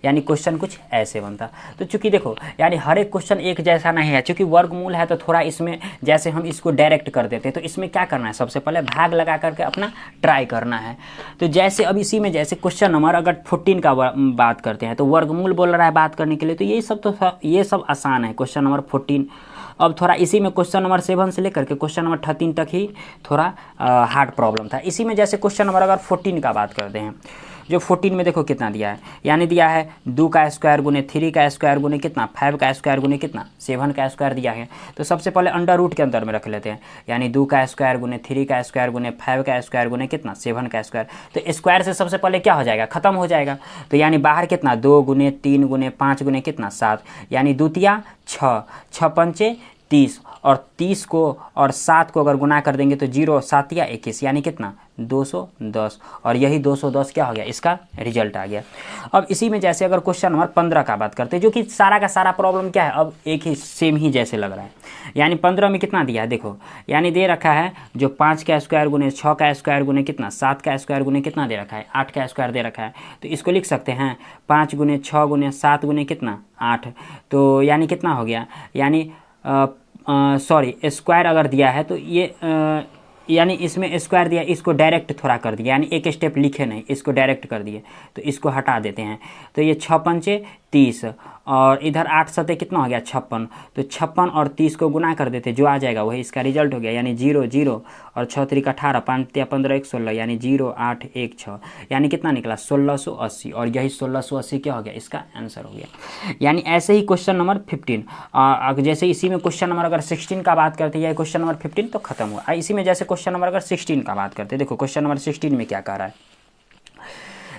यानी क्वेश्चन कुछ ऐसे बनता। तो चूंकि देखो यानी हर एक क्वेश्चन एक जैसा नहीं है, चूंकि वर्गमूल है तो थोड़ा इसमें जैसे हम इसको डायरेक्ट कर देते हैं, तो इसमें क्या करना है सबसे पहले भाग लगा करके अपना ट्राई करना है। तो जैसे अब इसी में जैसे क्वेश्चन नंबर अगर 14 का बात करते हैं तो वर्गमूल बोल रहा है बात करने के लिए, तो ये सब आसान है क्वेश्चन नंबर 14। अब थोड़ा इसी में क्वेश्चन नंबर 7 से लेकर के क्वेश्चन नंबर 13 तक ही थोड़ा हार्ड प्रॉब्लम था। इसी में जैसे क्वेश्चन नंबर अगर 14 का बात करते हैं, जो 14 में देखो कितना दिया है, यानी दिया है 2 का स्क्वायर गुने 3 का स्क्वायर गुने कितना 5 का स्क्वायर गुने कितना 7 का स्क्वायर दिया है। तो सबसे पहले अंडर रूट के अंदर में रख लेते हैं, यानी 2 का स्क्वायर गुने 3 का स्क्वायर गुने 5 का स्क्वायर गुने कितना 7 का स्क्वायर, तो स्क्वायर से सबसे पहले क्या हो जाएगा खत्म हो जाएगा, तो यानी बाहर कितना 2 गुने 3 गुने 5 गुने कितना 7, यानी 2 तिया 6, 6 पंचे 30 और 30 को और 7 को अगर गुना कर देंगे तो 0 7 या 21 यानी कितना 210 और यही 210 क्या हो गया इसका रिजल्ट आ गया। अब इसी में जैसे अगर क्वेश्चन नंबर 15 का बात करते हैं जो कि सारा का सारा प्रॉब्लम क्या है अब एक ही सेम ही जैसे लग रहा है। यानी 15 में कितना दिया है देखो, यानी दे रखा है जो 5 का स्क्वायर गुने 6 का स्क्वायर गुने कितना 7 का स्क्वायर गुने कितना दे रखा है 8 का स्क्वायर दे रखा है। तो इसको लिख सकते हैं 5 गुने 6 गुने 7 गुने कितना 8। तो यानी कितना हो गया, यानी सॉरी स्क्वायर अगर दिया है तो ये यानी इसमें स्क्वायर दिया, इसको डायरेक्ट थोड़ा कर दिया, यानी एक स्टेप लिखे नहीं, इसको डायरेक्ट कर दिए तो इसको हटा देते हैं। तो ये 6 पंचे 30 और इधर 8 सते कितना हो गया 56। तो 56 और 30 को गुना कर देते, जो आ जाएगा वही इसका रिजल्ट हो गया। यानी 0 0 और 6 3 18 5 या 15 1 16 यानी 0 8 1 6 यानी कितना निकला 1680 और यही 1680 क्या हो गया इसका आंसर हो गया। यानी ऐसे ही क्वेश्चन नंबर 15 जैसे इसी में क्वेश्चन नंबर अगर 16 का बात करते हैं क्वेश्चन नंबर 15 तो खत्म हुआ। इसी में जैसे क्वेश्चन नंबर अगर 16 का बात करते हैं, देखो क्वेश्चन नंबर 16 में क्या कह रहा है,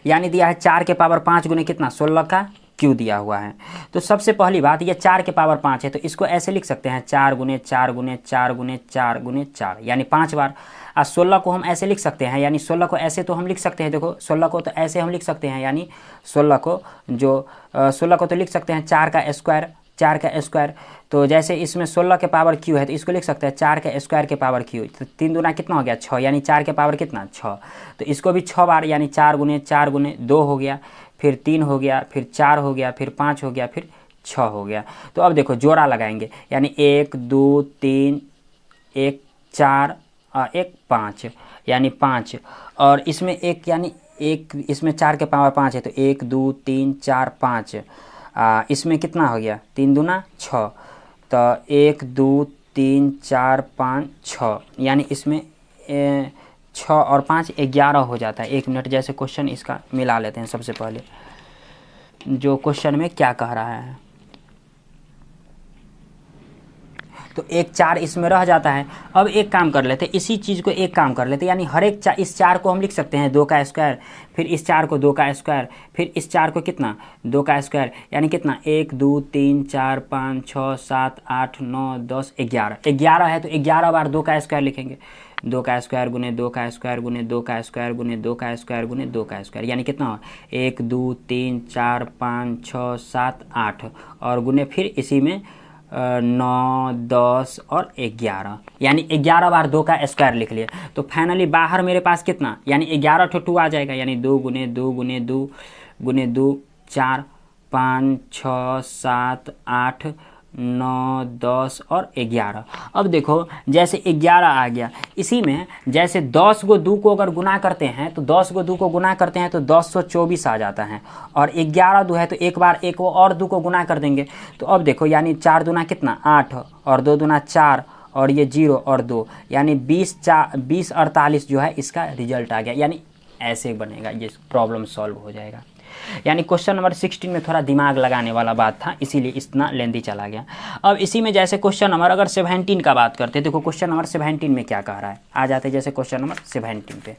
यानी दिया है 4 के पावर 5 गुने कितना 16 का क्यू दिया हुआ है। तो सबसे पहली बात ये 4 के पावर 5 है तो इसको ऐसे लिख सकते हैं 4 गुने 4 गुने 4 गुने 4 गुने 4 यानी 5 बार। और 16 को हम ऐसे लिख सकते हैं, यानी 16 को ऐसे तो हम लिख सकते हैं, देखो 16 को तो ऐसे हम लिख सकते हैं, यानी 16 को तो लिख सकते हैं 4 का स्क्वायर। तो जैसे इसमें 16 के पावर क्यू है तो इसको लिख सकते हैं 4 के स्क्वायर के पावर क्यू। तो 3 दूना कितना हो गया 6 यानी 4 के पावर कितना 6। तो इसको भी 6 बार यानी 4 गुने 2 हो गया, फिर 3 हो गया, फिर 4 हो गया, फिर 5 हो गया, फिर 6 हो गया। तो अब देखो जोड़ा लगाएंगे, यानी 1 2 3 1 4 और 1 5 यानी 5 और इसमें एक यानी एक इसमें 4 के पावर 5 है तो 1 2 3 4 5 इसमें कितना हो गया 3 दूना 6 तो 1 2 3 4 5 6 यानी इसमें 6 और 5 11 हो जाता है। 1 मिनट जैसे क्वेश्चन इसका मिला लेते हैं सबसे पहले जो क्वेश्चन में क्या कह रहा है। तो 1 4 इसमें रह जाता है। अब एक काम कर लेते, इसी चीज़ को एक काम कर लेते, यानी हर एक इस 4 को हम लिख सकते हैं 2 का स्क्वायर, फिर इस 4 को 2 का स्क्वायर, फिर इस 4 को कितना 2 का स्क्वायर यानी कितना 1 2 3 4 5 6 7 8 9 10 11 है तो 11 बार 2 का स्क्वायर लिखेंगे। 2 का स्क्वायर गुने 2 का स्क्वायर गुने 2 का स्क्वायर गुने 2 का स्क्वायर गुने 2 का स्क्वायर यानी कितना हो 1 2 3 4 5 6 7 8 और गुने फिर इसी में 9 10 और 11 यानी 11 बार 2 का स्क्वायर लिख लिया। तो फाइनली बाहर मेरे पास कितना यानी 11 ठो 2 आ जाएगा, यानी 2 गुने 2 गुने 2 गुने 2 4 5 6 7 8 9 10 और 11। अब देखो जैसे 11 आ गया, इसी में जैसे 10 को 2 को अगर गुना करते हैं तो 10 को 2 को गुना करते हैं तो 1024 आ जाता है और 11 2 है तो एक बार एक और 2 को गुना कर देंगे। तो अब देखो यानी 4 दूना कितना 8 और 2 दूना 4 और ये 0 और 2 यानी 20 48 जो है इसका रिजल्ट आ गया। यानी ऐसे बनेगा, ये प्रॉब्लम सॉल्व हो जाएगा। यानी क्वेश्चन नंबर 16 में थोड़ा दिमाग लगाने वाला बात था, इसीलिए इतना लेंथी चला गया। अब इसी में जैसे क्वेश्चन नंबर अगर 17 का बात करते हैं, देखो क्वेश्चन नंबर 17 में क्या कह रहा है, आ जाते जैसे क्वेश्चन नंबर 17 पे।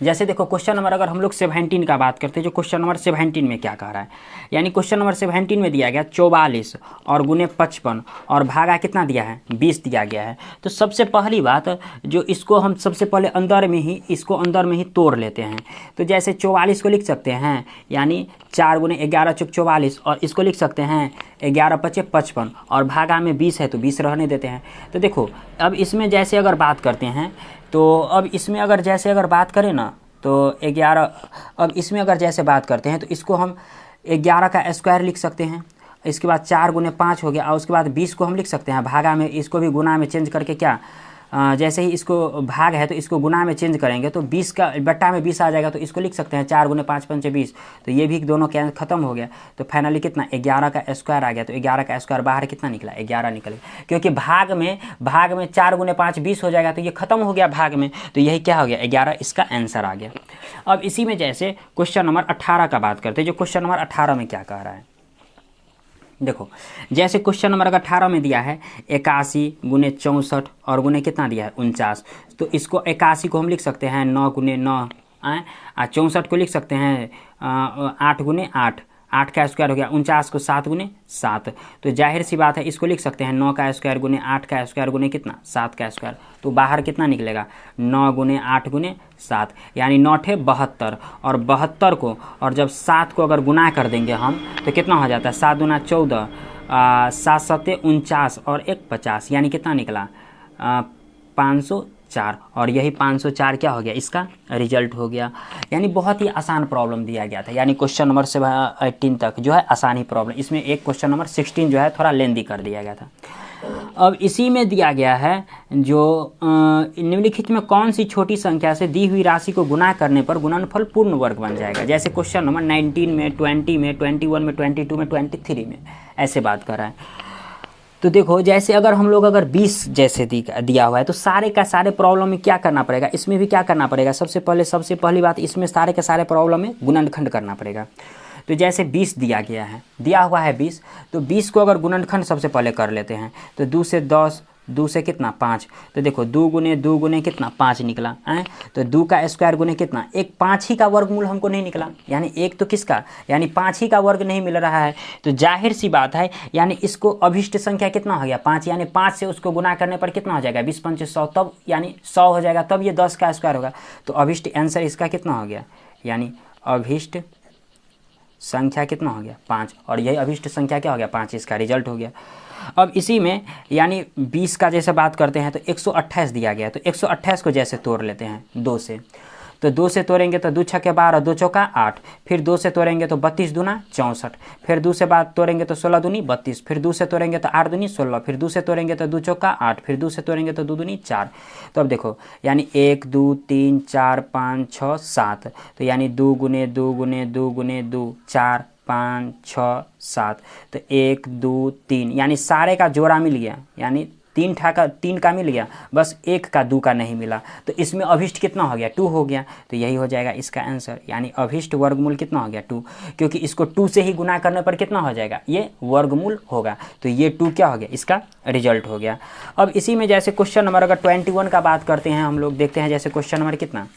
जैसे देखो क्वेश्चन नंबर अगर हम लोग 17 का बात करते हैं, जो क्वेश्चन नंबर 17 में क्या कह रहा है, यानी क्वेश्चन नंबर 17 में दिया गया 44 और गुने 55 और भागा कितना दिया है 20 दिया गया है। तो सबसे पहली बात जो इसको हम सबसे पहले अंदर में ही तोड़ लेते हैं। तो जैसे 44 को लिख सकते हैं यानी 4 गुने 11 चौक 44 और इसको लिख सकते हैं 11 पचे 55 और भागा में 20 है तो 20 रहने देते हैं। तो देखो अब इसमें जैसे अगर बात करते हैं तो अब इसमें अगर जैसे अगर बात करें ना तो 11, अब इसमें अगर जैसे बात करते हैं तो इसको हम 11 का स्क्वायर लिख सकते हैं, इसके बाद 4 गुने 5 हो गया और उसके बाद 20 को हम लिख सकते हैं भागा में, इसको भी गुना में चेंज करके क्या जैसे ही इसको भाग है तो इसको गुना में चेंज करेंगे तो 20 का बट्टा में 20 आ जाएगा तो इसको लिख सकते हैं 4 गुने 5 पंचे 20। तो ये भी दोनों क्या खत्म हो गया। तो फाइनली कितना 11 का स्क्वायर आ गया। तो 11 का स्क्वायर बाहर कितना निकला 11 निकल गया, क्योंकि भाग में 4 गुने 5 20 हो जाएगा तो ये खत्म हो गया भाग में, तो यही क्या हो गया 11 इसका आंसर आ गया। अब इसी में जैसे क्वेश्चन नंबर 18 का बात करते हैं, जो क्वेश्चन नंबर 18 में क्या कह रहा है, देखो जैसे क्वेश्चन नंबर 18 में दिया है 81 गुने 64 और गुने कितना दिया है 49। तो इसको 81 को हम लिख सकते हैं 9 गुने 9 और 64 को लिख सकते हैं 8 गुने 8 8 का स्क्वायर हो गया 49 को 7 गुने 7, तो जाहिर सी बात है इसको लिख सकते हैं 9 का स्क्वायर गुने 8 का स्क्वायर गुने कितना 7 का स्क्वायर, तो बाहर कितना निकलेगा 9 गुने 8 गुने 7, यानी 9 ठे 72, और 72 को और जब 7 को अगर गुना कर देंगे हम तो कितना हो जाता है 7 गुना 14, 7 सत्ते 49 और 1 50, यानी कितना निकला 504, और यही 504 क्या हो गया इसका रिजल्ट हो गया। यानी बहुत ही आसान प्रॉब्लम दिया गया था, यानी क्वेश्चन नंबर 18 तक जो है आसान ही प्रॉब्लम, इसमें एक क्वेश्चन नंबर 16 जो है थोड़ा लेंदी कर दिया गया था। अब इसी में दिया गया है जो निम्नलिखित में कौन सी छोटी संख्या से दी हुई राशि को गुना करने पर गुणनफल पूर्ण वर्ग बन जाएगा। जैसे क्वेश्चन नंबर 19 में, 20 में, 21 में, 22 में, 23 में ऐसे बात कर रहा है। तो देखो जैसे अगर हम लोग अगर 20 जैसे दिया हुआ है तो सारे का सारे प्रॉब्लम में क्या करना पड़ेगा, इसमें भी क्या करना पड़ेगा, सबसे पहली बात इसमें सारे के सारे प्रॉब्लम में गुणनखंड करना पड़ेगा। तो जैसे 20 दिया गया है, दिया हुआ है 20, तो 20 को अगर गुणनखंड सबसे पहले कर लेते हैं तो 2 से 10, 2 से कितना 5, तो देखो 2 गुने कितना 5 निकला है, तो 2 का स्क्वायर गुने कितना, एक 5 ही का वर्गमूल हमको नहीं निकला, यानी एक तो किसका, यानी 5 ही का वर्ग नहीं मिल रहा है, तो जाहिर सी बात है यानी इसको अभिष्ट संख्या कितना हो गया 5, यानी 5 से उसको गुना करने पर कितना हो जाएगा 20 पंचे 100, तब यानी 100 हो जाएगा, तब ये 10 का स्क्वायर होगा, तो अभिष्ट आंसर इसका कितना हो गया, यानी अभिष्ट संख्या कितना हो गया 5, और यही अभिष्ट संख्या क्या हो गया 5, इसका रिजल्ट हो गया। अब इसी में यानी 20 का जैसे बात करते हैं तो 128 दिया गया है, तो 128 को जैसे तोड़ लेते हैं 2 से, तो 2 से तोड़ेंगे तो 2 छक्के 12, 2 चौका 8, फिर 2 से तोड़ेंगे तो 32 दूना 64, फिर 2 से बात तोड़ेंगे तो 16 दूनी 32, फिर 2 से तोड़ेंगे तो 8 दूनी 16, फिर 2 से तोड़ेंगे तो 2 चौका 8, फिर 2 से तोड़ेंगे तो 2 दूनी 4। तो अब देखो यानी 1 2 3 4 5 6 7, तो यानी 2 गुने 2 गुने 2 गुने 2 4 5 6 7, तो 1 2 3, यानी सारे का जोड़ा मिल गया, यानी 3 का मिल गया, बस 1 का 2 का नहीं मिला, तो इसमें अभिष्ट कितना हो गया 2 हो गया, तो यही हो जाएगा इसका आंसर, यानी अभिष्ट वर्गमूल कितना हो गया 2, क्योंकि इसको 2 से ही गुना करने पर कितना हो जाएगा ये वर्गमूल होगा, तो ये 2 क्या हो गया इसका रिजल्ट हो गया। अब इसी में जैसे क्वेश्चन नंबर अगर 21 का बात करते हैं हम लोग, देखते हैं जैसे क्वेश्चन नंबर कितना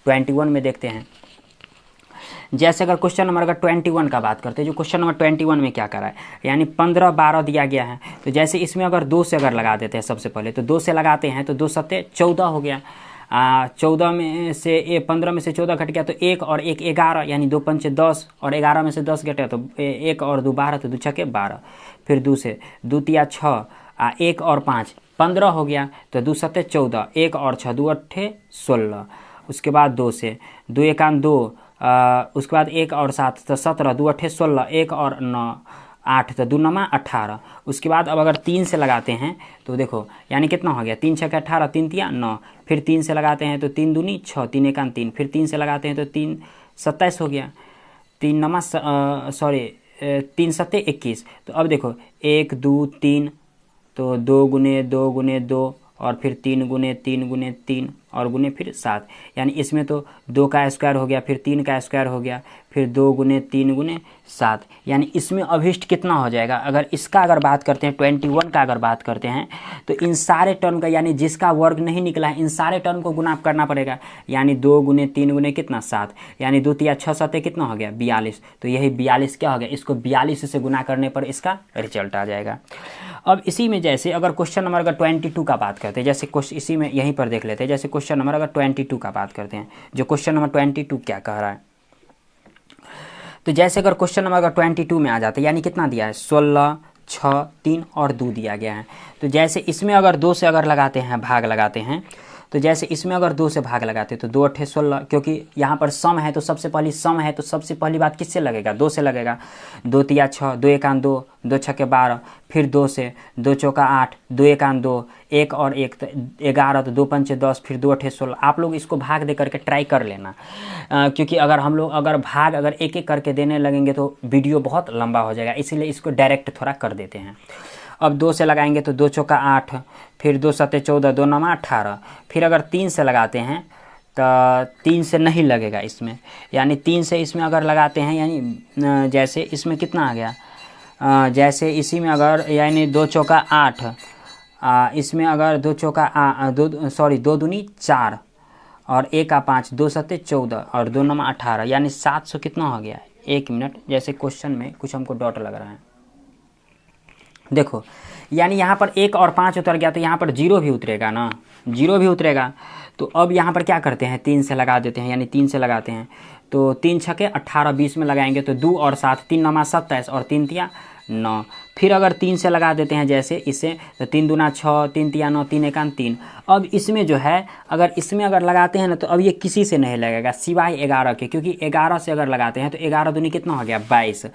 21 में देखते हैं, जैसे अगर क्वेश्चन नंबर अगर 21 का बात करते हैं, जो क्वेश्चन नंबर 21 में क्या करा है, यानी 15 12 दिया गया है, तो जैसे इसमें अगर 2 से अगर लगा देते हैं सबसे पहले, तो 2 से लगाते हैं तो 2 सत्ते 14 हो गया, 14 में से 15 में से 14 घट गया तो 1 और 1 11, यानी 2 पंचे 10, और 11 में से 10 घटे तो 1 और 2 12, तो 2 छक्के 12, फिर 2 से 2 तिया 6, 1 और 5 15 हो गया, तो 2 सत्ते 14, 1 और 6 2 अट्ठे 16, उसके बाद 2 से 2 एकान 2, उसके बाद 1 और 7 तो 17, 2 अट्ठे 16, 1 और 9 8, तो 2 नमा 18, उसके बाद अब अगर 3 से लगाते हैं तो देखो यानी कितना हो गया 3 छक्के 18, 3 तिया 9, फिर 3 से लगाते हैं तो 3 दूनी 6, 3 एकान 3, फिर 3 से लगाते हैं तो 3 27 हो गया, 3 नमा 3 सत्ते 21, तो अब देखो 1 2 3, तो 2 गुने 2 गुने 2, और फिर 3 गुने 3 गुने 3 और गुने फिर 7, यानी इसमें तो 2 का स्क्वायर हो गया, फिर 3 का स्क्वायर हो गया, फिर 2 गुने 3 गुने 7, यानी इसमें अभिष्ट कितना हो जाएगा। अगर इसका अगर बात करते हैं 21 का अगर बात करते हैं तो इन सारे टर्म का, यानी जिसका वर्ग नहीं निकला है इन सारे टर्म को गुना करना पड़ेगा, यानी 2 गुने 3 गुने कितना 7, यानी 2 तिया 6 7 कितना हो गया 42, तो यही 42 क्या हो गया, इसको 42 से गुना करने पर इसका रिजल्ट आ जाएगा। अब इसी में जैसे अगर क्वेश्चन नंबर अगर 22 का बात करते हैं, जैसे इसी में यहीं पर देख लेते हैं, जैसे क्वेश्चन नंबर अगर 22 का बात करते हैं, जो क्वेश्चन नंबर 22 क्या कह रहा है, तो जैसे अगर क्वेश्चन नंबर अगर 22 में आ जाता है, यानी कितना दिया है 16 6 3 और 2 दिया गया है, तो जैसे इसमें अगर 2 से अगर लगाते हैं भाग लगाते हैं, तो जैसे इसमें अगर 2 से भाग लगाते हैं तो 2 अट्ठे 16, क्योंकि यहाँ पर सम है तो सबसे पहली बात किससे लगेगा 2 से लगेगा, 2 तिया 6, 2 एकान 2, 2 छक्के 12, फिर 2 से 2 चौका 8, 2 एकान 2, 1 और 1 11, तो 2 पंचे 10, फिर 2 अट्ठे 16। आप लोग इसको भाग दे करके ट्राई कर लेना, क्योंकि अगर हम लोग अगर भाग अगर एक एक करके देने लगेंगे तो वीडियो बहुत लंबा हो जाएगा, इसीलिए इसको डायरेक्ट थोड़ा कर देते हैं। अब 2 से लगाएंगे तो 2 चौका 8, फिर 2 सत्ते 14, 2 नमा 18, फिर अगर 3 से लगाते हैं तो 3 से नहीं लगेगा इसमें, यानी 3 से इसमें अगर लगाते हैं, यानी जैसे इसमें कितना आ गया, जैसे इसी में अगर यानी 2 चौका 8, इसमें अगर 2 चौका 2 दूनी 4 और 1 का 5, 2 सत्ते 14 और 2 नमा 18, यानी 700 कितना हो गया 1 मिनट, जैसे क्वेश्चन में कुछ हमको डॉट लग रहा है, देखो यानी यहाँ पर 1 और 5 उतर गया तो यहाँ पर 0 भी उतरेगा ना, 0 भी उतरेगा। तो अब यहाँ पर क्या करते हैं, 3 से लगा देते हैं, यानी 3 से लगाते हैं तो 3 छके 18, 20 में लगाएंगे तो 2 और 7, 3 नमा 27 और 3 तिया 9। फिर अगर 3 से लगा देते हैं जैसे इससे तो 3 दूना 6, 3 तिया 9, 3 एकान 3। अब इसमें जो है अगर इसमें अगर लगाते हैं ना तो अब ये किसी से नहीं लगेगा सिवाय 11 के, क्योंकि 11 से अगर लगाते हैं तो 11 दूनी कितना हो गया 22,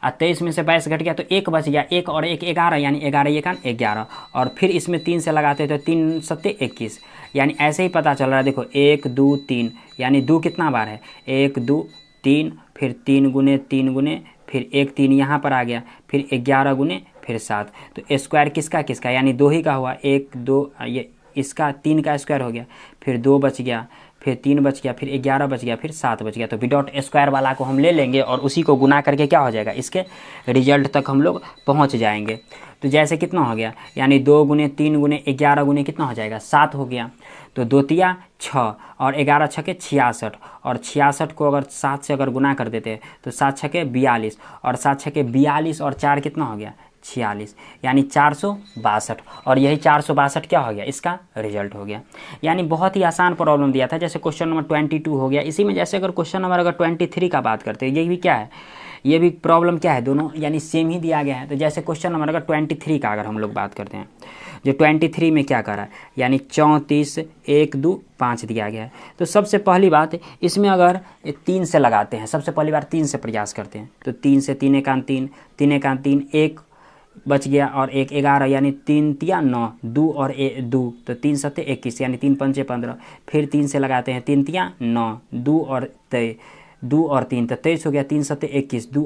और 23 में से 22 घट गया तो 1 बच गया, 1 और 1 11, यानी 11 एकान 11। और फिर इसमें 3 से लगाते हैं तो 3 सत्ते 21, यानी ऐसे ही पता चल रहा है। देखो 1 2 3, यानी 2 कितना बार है, 1 2 3, फिर 3 गुने 3 गुने, फिर 1 3 यहाँ पर आ गया, फिर 11 गुने फिर 7। तो स्क्वायर किसका किसका, यानी 2 ही का हुआ, 1 2, ये इसका 3 का स्क्वायर हो गया, फिर 2 बच गया, फिर 3 बच गया, फिर 11 बच गया, फिर 7 बच गया। तो विदाउट स्क्वायर वाला को हम ले लेंगे और उसी को गुना करके क्या हो जाएगा, इसके रिजल्ट तक हम लोग पहुंच जाएंगे। तो जैसे कितना हो गया, यानी 2 गुने 3 गुने 11 गुने कितना हो जाएगा 7 हो गया। तो 2 तिया 6 और 11 छके 66, और 66 को अगर 7 से अगर गुना कर देते तो 7 छके 42, और 7 छके 42 और 4 कितना हो गया 46, यानी 462। और यही 462 क्या हो गया, इसका रिजल्ट हो गया। यानी बहुत ही आसान प्रॉब्लम दिया था। जैसे क्वेश्चन नंबर 22 हो गया। इसी में जैसे अगर क्वेश्चन नंबर अगर 23 का बात करते हैं, ये भी क्या है, ये भी प्रॉब्लम क्या है, दोनों यानी सेम ही दिया गया है। तो जैसे क्वेश्चन नंबर अगर 23 का अगर हम लोग बात करते हैं, जो 23 में क्या करा है, यानी 34 1 2 5 दिया गया है। तो सबसे पहली बात इसमें अगर 3 से लगाते हैं, सबसे पहली बार 3 से प्रयास करते हैं। तो 3 से 3 एकान 3, 3 एकान 3, 1 बच गया और 1 11, यानी 3 तिया 9, 2 और 2 तो 3 सत्ते 21, यानी 3 पंचे 15। फिर 3 से लगाते हैं, 3 तिया 9, 2 और 3 तो 23 हो गया, 3 सत्ते 21, 2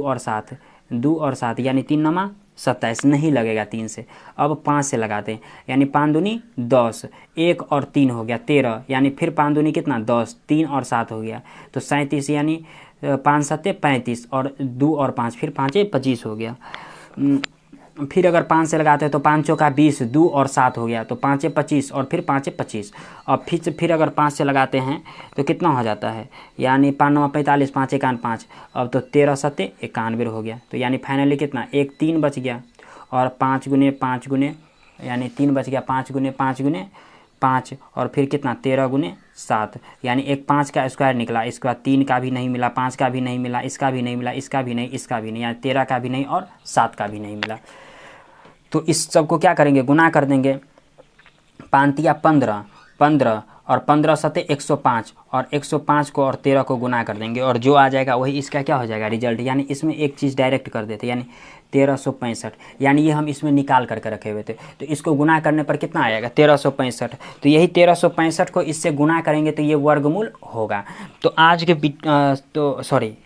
और 7 यानी 3 नमा 27, नहीं लगेगा 3 से। अब 5 से लगाते हैं, यानी 5 दूनी 10, 1 और 3 हो गया 13, यानी फिर 5 दूनी कितना 10, 3 और 7 हो गया तो 37, यानी 5 सत्ते 35 और 2 और 5, फिर 5 25 हो गया। फिर अगर 5 से लगाते हैं तो 5 चौका 20, 2 और 7 हो गया तो 5 25 और फिर 5 25। और फिर अगर 5 से लगाते हैं तो कितना हो जाता है, यानी 5 9 45, 5 एकान 5, अब तो 13 सत्ते 91 हो गया। तो यानी फाइनली कितना 1 3 बच गया, और 5 गुने 5 गुने, यानी 3 बच गया, 5 गुने 5 गुने 5, और फिर कितना 13 गुने 7, यानी एक 5 का स्क्वायर निकला। इसके बाद 3 का भी नहीं मिला, 5 का भी नहीं मिला, इसका भी नहीं मिला, इसका भी नहीं, इसका भी नहीं, यानी 13 का भी नहीं और 7 का भी नहीं मिला। तो इस सब को क्या करेंगे, गुना कर देंगे। 5 तिया 15, 15 और 15 सत्ते 105, और 105 को और 13 को गुना कर देंगे, और जो आ जाएगा वही इसका क्या हो जाएगा रिजल्ट। यानी इसमें एक चीज़ डायरेक्ट कर देते, यानी 1365, यानी ये हम इसमें निकाल करके रखे हुए थे। तो इसको गुना करने पर कितना आएगा 1365। तो यही 1365 को इससे गुना करेंगे तो ये वर्गमूल होगा। तो आज के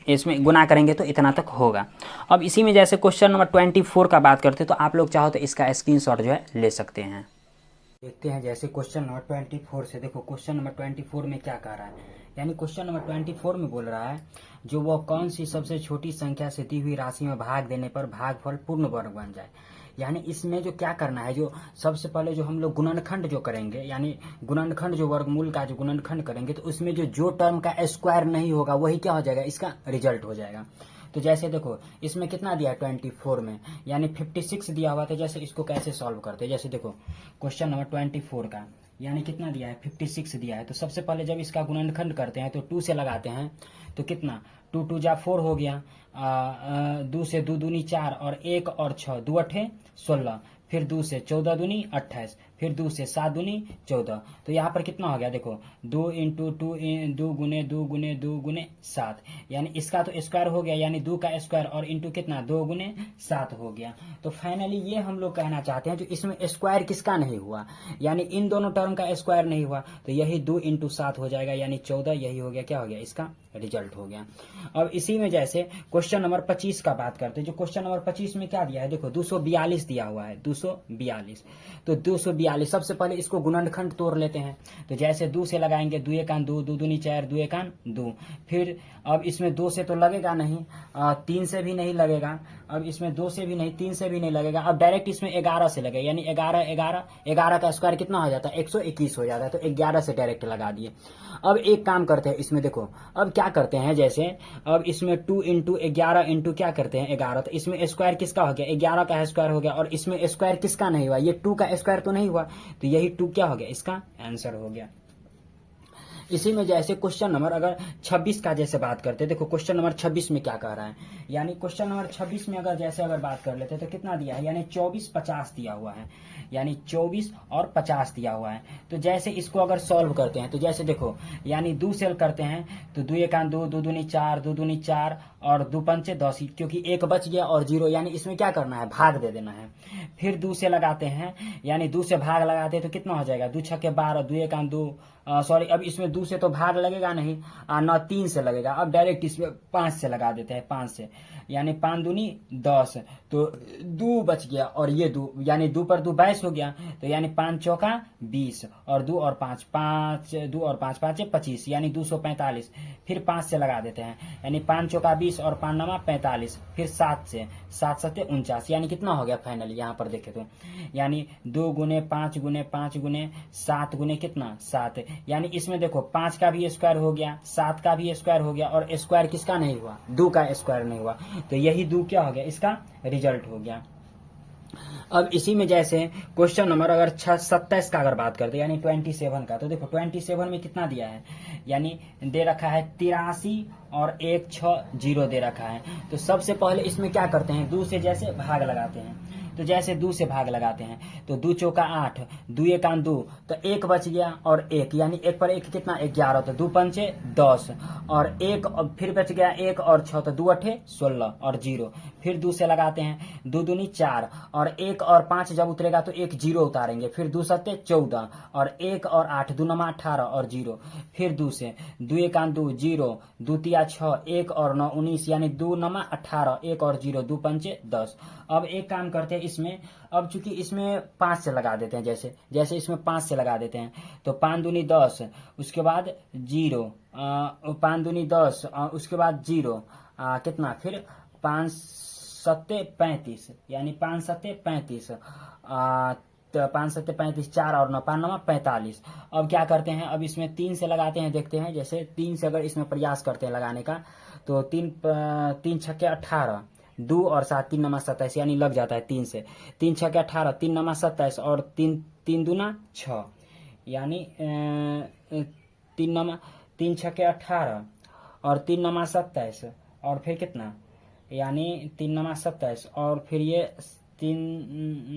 इसमें गुना करेंगे तो इतना तक होगा। अब इसी में जैसे क्वेश्चन नंबर 24 का बात करते हैं, तो आप लोग चाहो तो इसका स्क्रीनशॉट जो है ले सकते हैं। देखते हैं जैसे क्वेश्चन नंबर 24 से। देखो क्वेश्चन नंबर 24 में क्या कह रहा है, यानी क्वेश्चन नंबर 24 में बोल रहा है जो वह कौन सी सबसे छोटी संख्या से दी हुई राशि में भाग देने पर भागफल पूर्ण वर्ग बन जाए। यानी इसमें जो क्या करना है, जो सबसे पहले जो हम लोग गुणनखंड जो करेंगे, यानी गुणनखंड जो वर्गमूल का जो गुणनखंड करेंगे, तो उसमें जो टर्म का स्क्वायर नहीं होगा वही क्या हो जाएगा, इसका रिजल्ट हो जाएगा। तो जैसे देखो इसमें कितना दिया है 24 में, यानी 56 दिया हुआ था। जैसे इसको कैसे सॉल्व करते हैं, जैसे देखो क्वेश्चन नंबर 24 का यानी कितना दिया है 56 दिया है। तो सबसे पहले जब इसका गुणनखंड करते हैं तो 2 से लगाते हैं तो कितना 2 2 जा 4 हो गया, 2 से 2 दूनी 4 और 1 और 6 2 8 16, फिर 2 से 14 दूनी 28, फिर 2 से 7 दूनी 14। तो यहाँ पर कितना हो गया देखो 2 इंटू 2 गुने 2 गुने 2 गुने 7, यानी इसका तो स्क्वायर हो गया, यानी 2 का स्क्वायर और इंटू कितना 2 गुने 7 हो गया। तो फाइनली ये हम लोग कहना चाहते हैं जो इसमें स्क्वायर किसका नहीं हुआ, यानी इन दोनों टर्म का स्क्वायर नहीं हुआ, तो यही 2 इंटू 7 हो जाएगा, यानी 14। यही हो गया, क्या हो गया, इसका रिजल्ट हो गया। अब इसी में जैसे क्वेश्चन नंबर 25 का बात करते हैं। जो क्वेश्चन नंबर 25 में क्या दिया है, देखो 242 दिया हुआ है, 242। तो 242 42। सबसे पहले इसको गुणनखंड तोड़ लेते हैं। तो जैसे 2 से लगाएंगे, 2 एकान 2, 2 दूनी 4, 2 एकान 2। फिर अब इसमें 2 से तो लगेगा नहीं, 3 से भी नहीं लगेगा। अब इसमें 2 से भी नहीं, 3 से भी नहीं लगेगा। अब डायरेक्ट इसमें 11 से लगेगा, यानी 11 का स्क्वायर कितना हो जाता है? 121 हो जाता है। तो 11 से डायरेक्ट लगा दिए। अब एक काम करते हैं इसमें, देखो अब क्या करते हैं, जैसे अब इसमें 2 इंटू 11 इंटू क्या करते हैं 11, तो इसमें स्क्वायर किसका हो गया? 11 का स्क्वायर हो गया। और इसमें स्क्वायर किसका नहीं हुआ? ये 2 का स्क्वायर तो नहीं हुआ, तो यही 2 क्या हो गया? इसका आंसर हो गया। इसी में जैसे क्वेश्चन नंबर अगर 26 का जैसे बात करते हैं, देखो क्वेश्चन नंबर 26 में क्या कह रहा है, यानी क्वेश्चन नंबर 26 में अगर बात कर लेते हैं तो कितना दिया है, यानी 24 50 दिया हुआ है, यानी 24 और 50 दिया हुआ है। तो जैसे इसको अगर सॉल्व करते हैं तो जैसे देखो, यानी 2 सेल करते हैं तो 2 एकान 2, 2 दूनी 4, 2 दूनी 4 और 2 पंचे 10, क्योंकि 1 बच गया और 0, यानी इसमें क्या करना है? भाग दे देना है। फिर 2 से लगाते हैं, यानी 2 से भाग लगाते हैं तो कितना हो जाएगा? 2 छक्के 12, 2 एकान 2, सॉरी अब इसमें 2 से तो भाग लगेगा नहीं, न 3 से लगेगा। अब डायरेक्ट इसमें 5 से लगा देते हैं, 5 से, यानी 5 दूनी 10, तो 2 बच गया और ये 2, यानी 2 पर 2 22 हो गया। तो यानी 5 चौका 20 और 2 और 5 5, 2 और 5 5 25, यानी 245। फिर 5 से लगा देते हैं, यानी 5 चौका 20 और 5 नमा 45। फिर 7 से, 7 सत्ते 49, यानी कितना हो गया फाइनली यहाँ पर देखे तो, यानी 2 गुने 5 गुने 5 गुने 7 गुने कितना 7, यानी इसमें देखो 5 का भी स्क्वायर हो गया, 7 का भी स्क्वायर हो गया, और स्क्वायर किसका नहीं हुआ? 2 का स्क्वायर नहीं हुआ। तो यही 2 क्या हो गया? इसका रिजल्ट हो गया। अब इसी में जैसे क्वेश्चन नंबर अगर 27 का अगर बात करते हैं, यानी 27 का, तो देखो 27 में कितना दिया है, यानी दे रखा है 83 और 160 दे रखा है। तो सबसे पहले इसमें क्या करते हैं? 2 से जैसे भाग लगाते हैं, तो जैसे 2 से भाग लगाते हैं तो 2 चौका 8, 2 एकान 2, तो 1 बच गया और 1, यानी 1 पर 1 कितना? 11, तो 2 पंचे 10 और 1, फिर बच गया 1 और 6, तो 2 अठे 16 और 0। फिर 2 से लगाते हैं, 2 दूनी 4 और 1 और 5 जब उतरेगा तो 1 0 उतारेंगे। फिर 2 सत्ते 14 और 1 और 8, 2 नमा 18 और 0। फिर 2 से, 2 एकान 2 0, 2 तिया 6, 1 और 9 19, यानी 2 नमा 18, 1 और 0, 2 पंचे 10। अब एक काम करते हैं इसमें, अब चूंकि इसमें 5 से लगा देते हैं, जैसे इसमें 5 से लगा देते हैं, तो 5 दूनी 10, उसके बाद 0, 5 दूनी 10, उसके बाद 0, कितना? फिर 5 सत्ते 35, यानी 5 सत्ते 35, तो 5 सत्ते 35, 4 और 9, 5 नमा 45। अब क्या करते हैं? अब इसमें 3 से लगाते हैं, देखते हैं जैसे 3 से अगर इसमें प्रयास करते हैं लगाने का, तो 3 छक्के 18, 2 और 7, 3 नमा 27, यानी लग जाता है 3 से, 3 छक्के 18, 3 नमा 27 और 3 दूना 6, यानी 3 छक्के 18 और 3 नमा 27 और फिर कितना, यानी 3 नमा 27 और फिर ये 3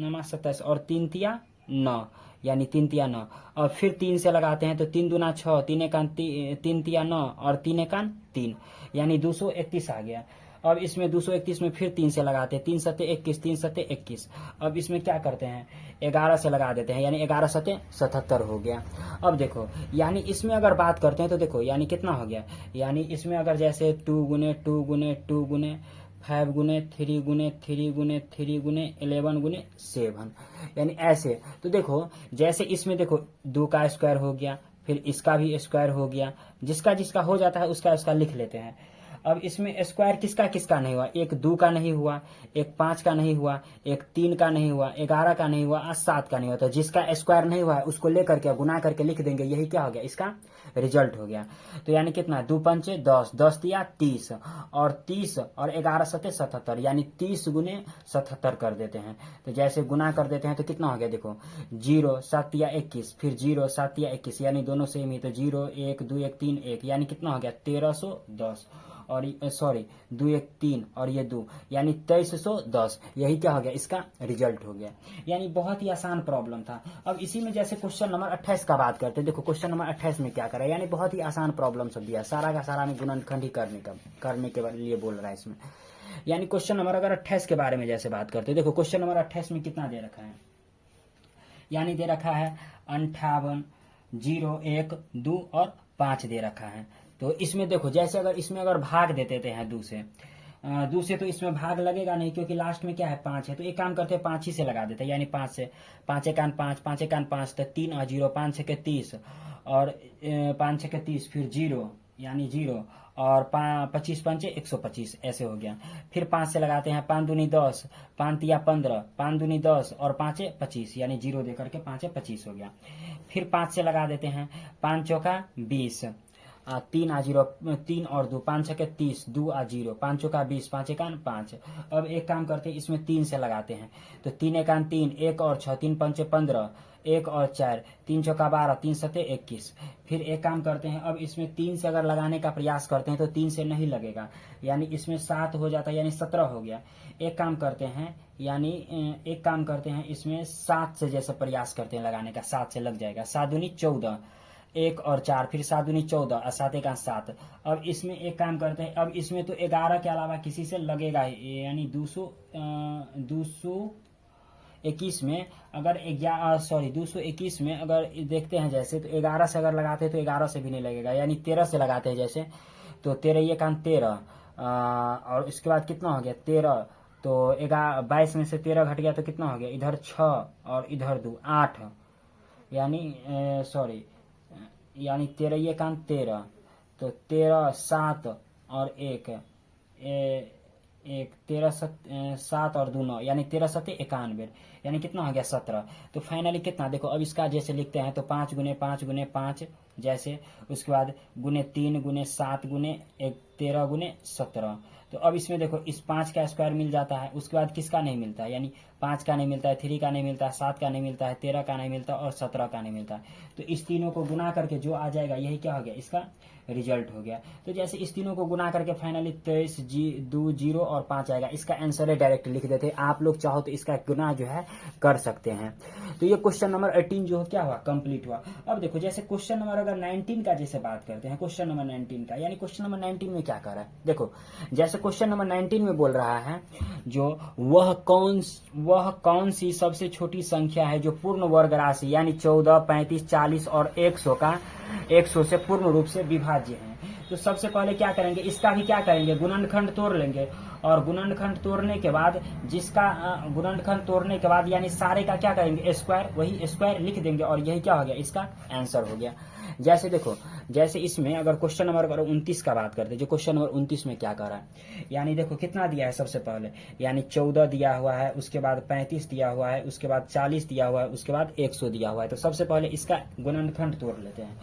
नमा 27 और 3 तिया 9, यानी 3 तिया 9, और फिर 3 से लगाते हैं तो 3 दूना 6, 3 एकान 3 तिया 9 और 3 एकान 3, यानी 231 आ गया। अब इसमें 231 में फिर 3 से लगाते हैं, 3 सत्ते 21, 3 सत्ते 21। अब इसमें क्या करते हैं? 11 से लगा देते हैं, यानी 11 सत्ते 77 हो गया। अब देखो, यानी इसमें अगर बात करते हैं तो देखो, यानी कितना हो गया, यानी इसमें अगर जैसे 2 गुने 2 गुने 2 गुने 5 गुने 3 गुने 3 गुने 3 गुने 11 गुने 7, यानी ऐसे। तो देखो जैसे इसमें देखो 2 का स्क्वायर हो गया, फिर इसका भी स्क्वायर हो गया, जिसका जिसका हो जाता है उसका लिख लेते हैं। अब इसमें स्क्वायर किसका किसका नहीं हुआ? एक 2 का नहीं हुआ, एक 5 का नहीं हुआ, एक 3 का नहीं हुआ, 11 का नहीं हुआ और 7 का नहीं हुआ। तो जिसका स्क्वायर नहीं हुआ है उसको लेकर के गुना करके लिख देंगे, यही क्या हो गया? इसका रिजल्ट हो गया। तो यानी कितना? 2 पंचे 10, 10 तिया 30 और 30 और 11 सत्ते 77, यानी 30 गुने 77 कर देते हैं। तो जैसे गुना कर देते हैं तो कितना हो गया? देखो 0 7 तिया 21, फिर 0 7 तिया 21, यानी दोनों सेम ही, तो 0 1 2 1 3 1, यानी कितना हो गया? 1310 और सॉरी 2 1 3 और ये 2, यानी 2310। यही क्या हो गया? इसका रिजल्ट हो गया। यानी बहुत ही आसान प्रॉब्लम था। अब इसी में जैसे क्वेश्चन नंबर 28 का बात करते हैं। देखो क्वेश्चन नंबर 28 में क्या करा, यानी बहुत ही आसान प्रॉब्लम सब दिया, सारा का सारा में गुणनखंड ही करने के लिए बोल रहा है इसमें। यानी क्वेश्चन नंबर अगर 28 के बारे में जैसे बात करते हैं, देखो क्वेश्चन नंबर 28 में कितना दे रखा है, यानी दे रखा है 58 0 1 2 और 5 दे रखा है। तो इसमें देखो जैसे अगर इसमें अगर भाग दे देते हैं 2 से, 2 से तो इसमें भाग लगेगा नहीं, क्योंकि लास्ट में क्या है 5 है। तो एक काम करते हैं 5 ही से लगा देते हैं, यानी 5 से 5 एकान 5, 5 एकान 5, तो 3 और 0, 5 छके 30 और 5 छके 30, फिर 0 यानी 0 और 25 पंचे 125, ऐसे हो गया। फिर 5 से लगाते हैं, 5 दूनी 10, 5 तिया 15, 5 दूनी 10 और 5 25, यानी 0 दे करके 5 25 हो गया। फिर 5 से लगा देते हैं, 5 चौका 20, 3 आ 0, 3 और 2, 5 छके 30, 2 आ 0, 5 चौका 20, 5 एकान 5। अब एक काम करते हैं, इसमें 3 से लगाते हैं, तो 3 एकान 3, 1 और 6, 3 पंचे 15, 1 और 4, 3 चौका 12, 3 सते 21। फिर एक काम करते हैं, अब इसमें 3 से अगर लगाने का प्रयास करते हैं तो 3 से नहीं लगेगा, यानी इसमें 7 हो जाता है, यानी 17 हो गया। एक काम करते हैं, इसमें 7 से जैसे प्रयास करते हैं लगाने का, 7 से लग जाएगा। 7 दूनी 14, 1 और 4, फिर 7 दूनी 14 और 7 एकान 7। अब इसमें एक काम करते हैं, अब इसमें तो 11 के अलावा किसी से लगेगा ही, यानी 221 में अगर 221 में अगर देखते हैं जैसे, तो 11 से अगर लगाते हैं तो 11 से भी नहीं लगेगा, यानी 13 से लगाते हैं जैसे, तो 13 ये कान 13 और इसके बाद कितना हो गया 13, तो 22 में से 13 घट गया तो कितना हो गया, इधर 6 और इधर 2 8, यानी 13 ये कान 13, तो 13 7 और 1 13 7 और 2 9, यानी 13 सते 91, यानी कितना हो गया 17। तो फाइनली कितना, देखो अब इसका जैसे लिखते हैं तो 5 गुने 5 गुने 5 जैसे, उसके बाद गुने 3 गुने 7 गुने 13 गुने 17। तो अब इसमें देखो इस 5 का स्क्वायर मिल जाता है, उसके बाद किसका नहीं मिलता है, यानी 5 का नहीं मिलता है, 3 का नहीं मिलता है, 7 का नहीं मिलता है, 13 का नहीं मिलता और 17 का नहीं मिलता है। तो इस तीनों को गुना करके जो आ जाएगा यही क्या हो गया, इसका रिजल्ट हो गया। तो जैसे इस तीनों को गुना करके फाइनली 23 2 0 और 5 आएगा, इसका आंसर है डायरेक्ट लिख देते हैं। आप लोग चाहो तो इसका गुना जो है कर सकते हैं। तो ये क्वेश्चन नंबर 18 जो क्या हुआ, कंप्लीट हुआ। अब देखो जैसे क्वेश्चन नंबर अगर 19 का जैसे बात करते हैं, क्वेश्चन नंबर 19 का, यानी क्वेश्चन नंबर 19 में क्या कर रहा है, देखो जैसे क्वेश्चन नंबर 19 में बोल रहा है जो वह कौन सी सबसे छोटी संख्या है जो पूर्ण वर्ग राशि यानी 14 35 40 और 100 से पूर्ण रूप से विभाज्य है। तो सबसे पहले क्या करेंगे, इसका भी क्या करेंगे, गुणनखंड तोड़ लेंगे, और गुणनखंड तोड़ने के बाद गुणनखंड तोड़ने के बाद यानी सारे का क्या करेंगे, स्क्वायर, वही स्क्वायर लिख देंगे और यही क्या हो गया, इसका आंसर हो गया। जैसे देखो, जैसे इसमें अगर क्वेश्चन नंबर 29 का बात करते हैं, जो क्वेश्चन नंबर 29 में क्या कर रहा है, यानी देखो कितना दिया है सबसे पहले, यानी 14 दिया हुआ है, उसके बाद 35 दिया हुआ है, उसके बाद 40 दिया हुआ है, उसके बाद 100 दिया हुआ है। तो सबसे पहले इसका गुणनखंड तोड़ लेते हैं,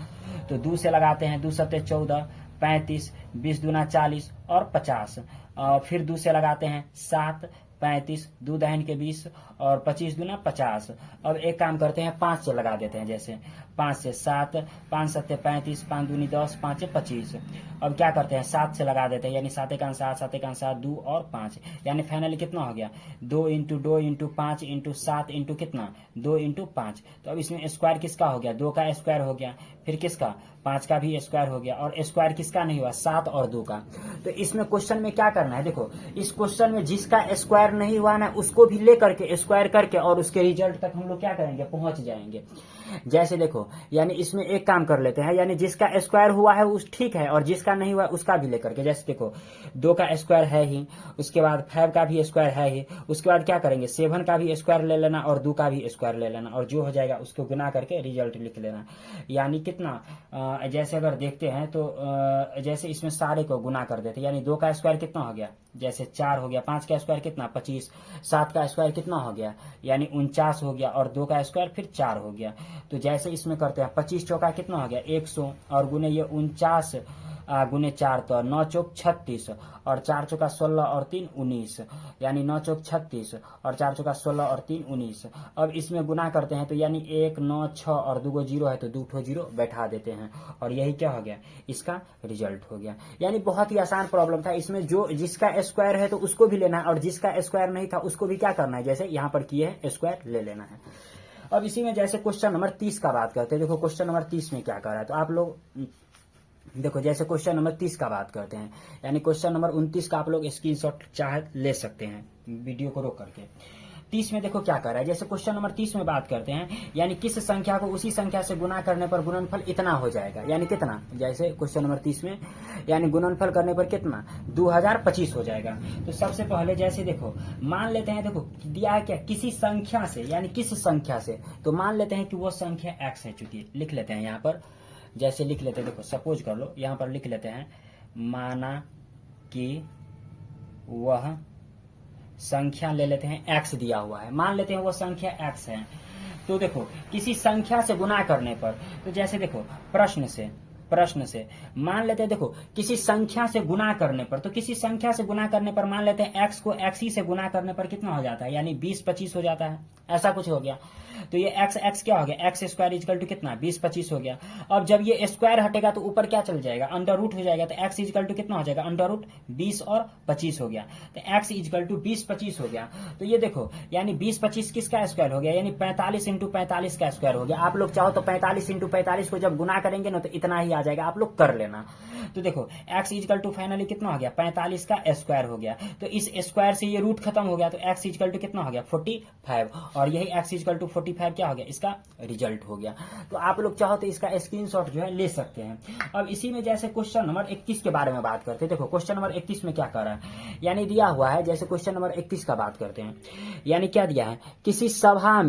तो 2 से लगाते हैं, 2 सत्ते 14, 35, 20 दूना 40 और 50, फिर 2 से लगाते हैं 7, 35, 2 दहन के 20 और 25 दूना 50। अब एक काम करते हैं 5 से लगा देते हैं, जैसे 5 से 7, 5 सत्ते 35, 5 दूनी 10, 5 25। अब क्या करते हैं 7 से लगा देते हैं, यानी 7 एकान 7, 7 एकान 7, 2 और 5, यानी फाइनली कितना हो गया 2 इंटू 2 इंटू 5 इंटू 7 इंटू कितना 2 इंटू 5। तो अब इसमें स्क्वायर किसका हो गया, 2 का स्क्वायर हो गया, फिर किसका 5 का भी स्क्वायर हो गया, और स्क्वायर किसका नहीं हुआ 7 और 2 का। तो इसमें क्वेश्चन में क्या करना है, देखो इस क्वेश्चन में जिसका स्क्वायर नहीं हुआ ना उसको भी ले करके स्क्वायर करके और उसके रिजल्ट तक हम लोग क्या करेंगे, पहुंच जाएंगे। जैसे देखो, यानी इसमें एक काम कर लेते हैं, यानी जिसका स्क्वायर हुआ है उस ठीक है, और जिसका नहीं हुआ उसका भी लेकर के, जैसे देखो 2 का स्क्वायर है ही, उसके बाद 5 का भी स्क्वायर है ही, उसके बाद क्या करेंगे 7 का भी स्क्वायर ले लेना और 2 का भी स्क्वायर ले लेना, और जो हो जाएगा उसको गुना करके रिजल्ट लिख लेना। यानी कितना जैसे अगर देखते हैं तो जैसे इसमें सारे को गुना कर देते, यानी 2 का स्क्वायर कितना हो गया, जैसे 4 हो गया, 5 का स्क्वायर कितना 25, 7 का स्क्वायर कितना हो गया, यानी 49 हो गया, और 2 का स्क्वायर फिर 4 हो गया। तो जैसे इसमें करते हैं 25 चौका कितना हो गया 100, और गुने ये 49 गुने 4 तो 9 चौक 36, और 4 चौका 16 और 3 19, यानी 9 चौक 36 और 4 चौका 16 और 3 19। अब इसमें गुना करते हैं तो यानी 1 9 6 और 2 जीरो है तो 2 जीरो बैठा देते हैं, और यही क्या हो गया, इसका रिजल्ट हो गया। यानी बहुत ही आसान प्रॉब्लम था। इसमें जो जिसका स्क्वायर है तो उसको भी लेना है, और जिसका स्क्वायर नहीं था उसको भी क्या करना है, जैसे यहाँ पर किए हैं स्क्वायर ले लेना है। अब इसी में जैसे क्वेश्चन नंबर 30 का बात करते हैं, देखो क्वेश्चन नंबर 30 में क्या कर रहा है, तो आप लोग देखो जैसे क्वेश्चन नंबर 30 का बात करते हैं, यानी क्वेश्चन नंबर 29 का आप लोग स्क्रीनशॉट चाहे ले सकते हैं वीडियो को रोक करके। 30 में देखो क्या कर रहा है, जैसे क्वेश्चन नंबर 30 में बात करते हैं, यानी किस संख्या को उसी संख्या से गुना करने पर गुणनफल इतना हो जाएगा, यानी कितना, जैसे क्वेश्चन नंबर 30 में यानी गुणनफल करने पर कितना 2025 हो जाएगा। तो सबसे पहले जैसे देखो मान लेते हैं, देखो दिया है क्या, किसी संख्या से, यानी किस संख्या से, तो मान लेते हैं कि वो संख्या x है, चूंकि लिख लेते हैं यहाँ पर, जैसे लिख लेते हैं, देखो सपोज कर लो यहाँ पर लिख लेते हैं, माना कि वह संख्या ले लेते हैं x दिया हुआ है, मान लेते हैं वो संख्या x है। तो देखो किसी संख्या से गुना करने पर, तो जैसे देखो प्रश्न से मान लेते हैं, देखो किसी संख्या से गुना करने पर, तो किसी संख्या से गुना करने पर मान लेते हैं x को x ही से गुना करने पर कितना हो जाता है, यानी 20-25 हो जाता है, ऐसा कुछ हो गया। तो ये x क्या हो गया, एक्स स्क्वायर इजकल टू कितना 20-25 हो गया। अब जब ये स्क्वायर हटेगा तो ऊपर क्या चल जाएगा, अंडर रूट हो जाएगा, तो x इजकल टू कितना हो जाएगा, अंडर रूट 20 और 25 हो गया, तो x इजकल टू 20-25 हो गया। तो ये देखो यानी 20-25 किसका स्क्वायर हो गया, यानी 45 इंटू 45 का स्क्वायर हो गया। आप लोग चाहो तो 45 इंटू 45 को जब गुना करेंगे ना तो इतना ही आ जाएगा, आप लोग कर लेना। तो देखो x इजकल टू फाइनली कितना हो गया, 45 का स्क्वायर हो गया, तो इस स्क्वायर से ये रूट खत्म हो गया, तो x इजकल टू कितना हो गया 45, और यही x इजकल टू 45 क्या हो गया, इसका रिजल्ट हो गया। तो आप लोग चाहो तो इसका स्क्रीनशॉट जो है ले सकते हैं। अब इसी में जैसे क्वेश्चन नंबर 31 के बारे में बात करते हैं। देखो क्वेश्चन नंबर 31 में क्या कर रहा है, यानी दिया हुआ है, जैसे क्वेश्चन नंबर 31 का बात करते हैं, यानी क्या दिया है, किसी सभा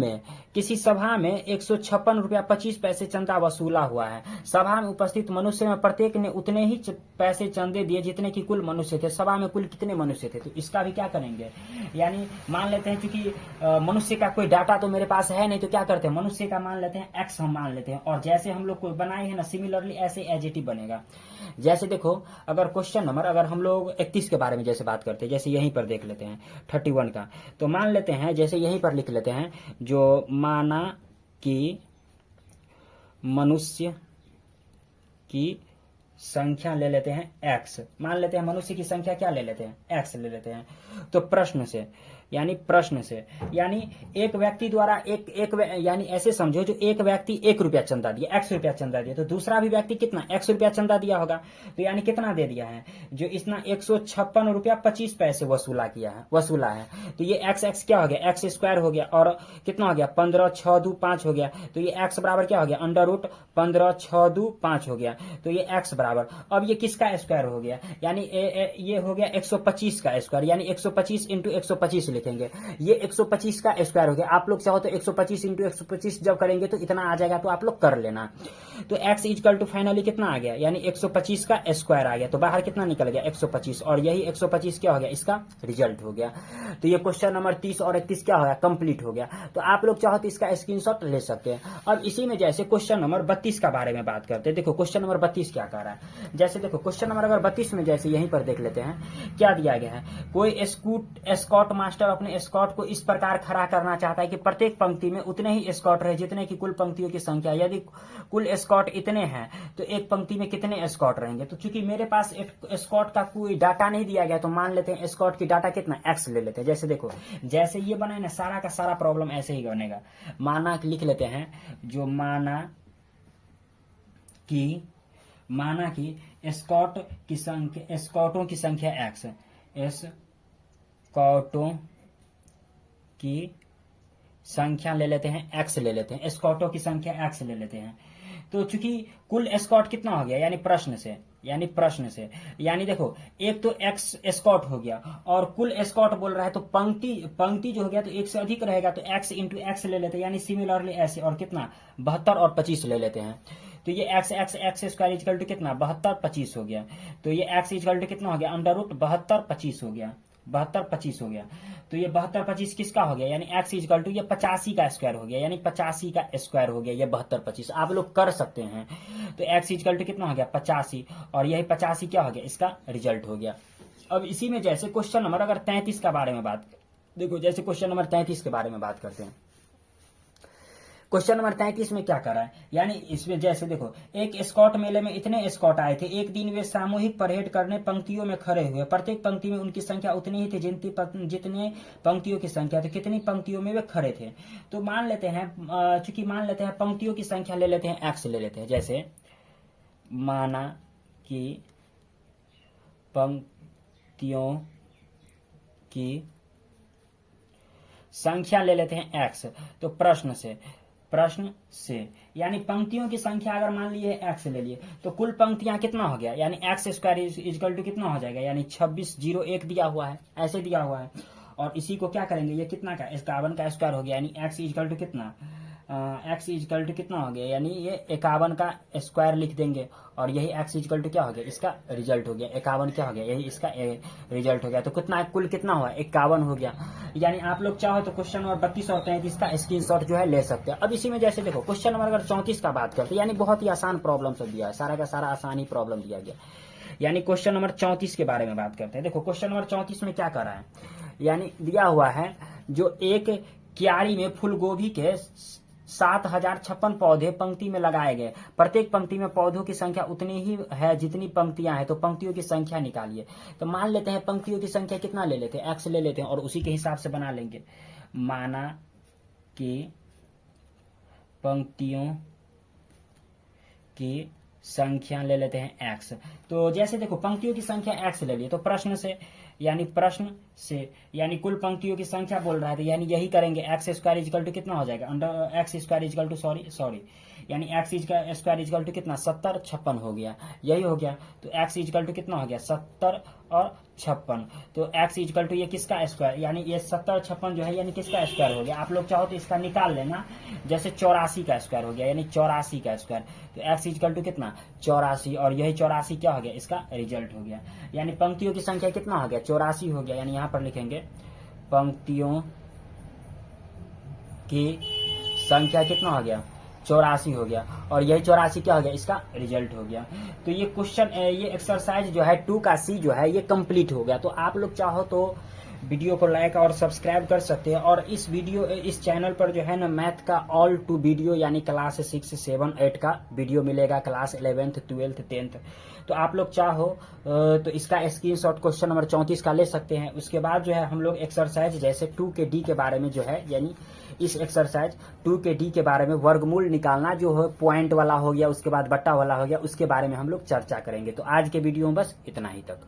में 156 रुपया 25 पैसे चंदा वसूला हुआ है। सभा में उपस्थित मनुष्य में प्रत्येक ने उतने ही पैसे चंदे दिए जितने की कुल मनुष्य थे। सभा में कुल कितने मनुष्य थे, तो इसका भी क्या करेंगे, यानी मान लेते हैं क्योंकि मनुष्य का कोई डाटा तो मेरे पास है नहीं, तो क्या करते हैं मनुष्य का मान लेते हैं x हम मान लेते हैं, और जैसे हम लोग को बनाए हैं ना सिमिलरली ऐसे एजेटिव बनेगा। जैसे देखो अगर क्वेश्चन नंबर, अगर हम लोग 31 के बारे में जैसे बात करते हैं, जैसे यहीं पर देख लेते हैं 31 का, तो मान लेते हैं जैसे यहीं पर लिख लेते हैं, जो माना कि मनुष्य की संख्या ले लेते हैं x, मान लेते हैं मनुष्य की संख्या क्या ले लेते हैं x ले लेते हैं। तो प्रश्न से यानी एक व्यक्ति द्वारा यानी ऐसे समझो जो एक व्यक्ति 1 रुपया चंदा दिया, x रुपया चंदा दिया, तो दूसरा भी व्यक्ति कितना x रुपया चंदा दिया होगा, तो यानी कितना दे दिया है, जो इसना 156 रुपया 25 पैसे वसूला है। तो ये x क्या हो गया, एक्स स्क्वायर हो गया, और कितना हो गया 15 6 2 5 हो गया, तो ये x बराबर क्या हो गया, अंडर रूट 15 6 2 5 हो गया, तो ये x बराबर, अब ये किसका स्क्वायर हो गया, यानी ये हो गया 125 का स्क्वायर, यानी 125 इंटू 125 लिखेंगे, ये 125 का स्क्वायर हो गया। आप लोग चाहो तो 125 इंटू 125 जब करेंगे तो इतना आ जाएगा, तो आप लोग कर लेना। तो x इजकल टू फाइनली कितना आ गया, यानी 125 का स्क्वायर आ गया, तो बाहर कितना निकल गया 125, और यही 125 क्या हो गया, इसका रिजल्ट हो गया। तो ये क्वेश्चन नंबर 30 और 31 क्या हो गया, कंप्लीट हो गया। तो आप लोग चाहो तो इसका स्क्रीनशॉट ले सकते हैं। अब इसी में जैसे क्वेश्चन नंबर 32 का बारे में बात करते हैं। देखो क्वेश्चन नंबर 32 क्या कर रहा है, जैसे देखो क्वेश्चन नंबर अगर 32 में जैसे यहीं पर देख लेते हैं, क्या दिया गया है, कोई एस्कॉट मास्टर अपने एस्कॉट को इस प्रकार खड़ा करना चाहता है कि प्रत्येक पंक्ति में उतने ही एस्कॉट रहे जितने की कुल पंक्तियों की संख्या। यदि कुल एस्कॉट इतने हैं तो एक पंक्ति में कितने एस्कॉट रहेंगे। तो चूंकि मेरे पास एस्कॉट का कोई डाटा नहीं दिया गया, तो मान लेते हैं एस्कॉट की डाटा कितना x ले लेते हैं। जैसे देखो जैसे ये बना है ना, सारा का सारा प्रॉब्लम ऐसे ही बनेगा। माना लिख लेते हैं, जो माना कि एस्कॉटों की संख्या x, एस्कॉटों की संख्या ले लेते हैं x ले लेते हैं, एस्कॉटों की संख्या x ले लेते हैं। तो चूंकि कुल एस्कॉट कितना हो गया, यानी प्रश्न से यानी देखो एक तो x एस्कॉट हो गया और कुल एस्कॉट बोल रहा है, तो पंक्ति जो हो गया तो एक से अधिक रहेगा, तो x इंटू एक्स ले लेते हैं, यानी सिमिलरली ऐसे, और कितना 72 और 25 ले लेते हैं। तो ये x स्क्वायर इजकल टू कितना 72 25 हो गया। तो ये x इजकल टू कितना हो गया, अंडर रूट 72 25 हो गया, 72 25 हो गया। तो ये 72 25 किसका हो गया, यानी x इजकल टू ये 85 का स्क्वायर हो गया, यानी 85 का स्क्वायर हो गया, ये 72 25 आप लोग कर सकते हैं। तो x इजकल टू कितना हो गया 85, और यही 85 क्या हो गया, इसका रिजल्ट हो गया। अब इसी में जैसे क्वेश्चन नंबर अगर 33 का बारे में बात, देखो जैसे क्वेश्चन नंबर 33 के बारे में बात करते हैं। क्वेश्चन नंबर 33 में क्या कर रहा है, यानी इसमें जैसे देखो एक स्कॉट मेले में इतने स्कॉट आए थे, एक दिन वे सामूहिक परेड करने पंक्तियों में खड़े हुए, प्रत्येक पंक्ति में उनकी संख्या उतनी ही थी जितने पंक्तियों की संख्या, तो कितनी पंक्तियों में वे खड़े थे। तो मान लेते हैं चूंकि मान लेते हैं पंक्तियों की संख्या ले लेते हैं x ले लेते हैं। जैसे माना कि पंक्तियों की संख्या ले लेते हैं x। तो प्रश्न से यानी पंक्तियों की संख्या अगर मान लिए x ले लिए तो कुल पंक्तियां कितना हो गया, यानी एक्स स्क्वायर इजकल टू कितना हो जाएगा, यानी 2601 दिया हुआ है, ऐसे दिया हुआ है। और इसी को क्या करेंगे, ये कितना का 51 का स्क्वायर हो गया, यानी x इजकल टू कितना, x इजकल टू कितना हो गया, यानी ये 51 का स्क्वायर लिख देंगे और यही x इजकल टू क्या हो गया, इसका रिजल्ट हो गया। 51 क्या हो गया, यही इसका रिजल्ट हो गया। तो कितना कुल कितना हुआ, 51 हो गया। यानी आप लोग चाहो तो क्वेश्चन नंबर 32 और 33 का स्क्रीनशॉट जो है ले सकते हैं। अब इसी में जैसे देखो क्वेश्चन नंबर अगर 34 का बात करते हैं, यानी बहुत ही आसान प्रॉब्लम सब दिया है, सारा का सारा आसान ही प्रॉब्लम दिया गया। यानी क्वेश्चन नंबर 34 के बारे में बात करते हैं। देखो क्वेश्चन नंबर 34 में क्या कर रहा है, यानी दिया हुआ है जो एक क्यारी में फूल गोभी के 7056 पौधे पंक्ति में लगाए गए, प्रत्येक पंक्ति में पौधों की संख्या उतनी ही है जितनी पंक्तियां हैं, तो पंक्तियों की संख्या निकालिए। तो मान लेते हैं पंक्तियों की संख्या कितना ले लेते हैं, x ले लेते हैं और उसी के हिसाब से बना लेंगे। माना कि पंक्तियों की संख्या ले लेते हैं x। तो जैसे देखो पंक्तियों की संख्या x ले लिए, तो प्रश्न से यानी कुल पंक्तियों की संख्या बोल रहा है, तो यानी यही करेंगे। एक्स स्क्वायर इजकल टू कितना हो जाएगा, under x square equal to sorry यानी एक्स स्क्वायर इजकल टू कितना 70 56 हो गया, यही हो गया। तो एक्स इजकल टू कितना हो गया 70 और 56। तो एक्स इजकल टू ये किसका स्क्वायर, यानी ये 70 56 जो है यानी किसका स्क्वायर हो गया। आप लोग चाहो तो इसका निकाल लेना, जैसे 84 का स्क्वायर हो गया, यानी 84 का स्क्वायर। तो एक्स इजकल टू कितना 84 और यही 84 क्या हो गया, इसका रिजल्ट हो गया। यानी पंक्तियों की संख्या कितना हो गया 84 हो गया, यानी यहां पर लिखेंगे पंक्तियों की संख्या कितना हो गया 84 हो गया और यही 84 क्या हो गया, इसका रिजल्ट हो गया। तो ये क्वेश्चन ये एक्सरसाइज जो है 2 का C जो है ये कंप्लीट हो गया। तो आप लोग चाहो तो वीडियो को लाइक और सब्सक्राइब कर सकते हैं। और इस चैनल पर जो है ना मैथ का ऑल टू वीडियो यानी क्लास 6 7 8 का वीडियो मिलेगा, क्लास 11th 12th 10th। तो आप लोग चाहो तो इसका स्क्रीनशॉट क्वेश्चन नंबर 34 का ले सकते हैं। उसके बाद जो है हम लोग एक्सरसाइज जैसे 2 के D के बारे में जो है, यानी इस एक्सरसाइज 2 के D के बारे में वर्गमूल निकालना जो है पॉइंट वाला हो गया, उसके बाद बट्टा वाला हो गया, उसके बारे में हम लोग चर्चा करेंगे। तो आज के वीडियो में बस इतना ही तक।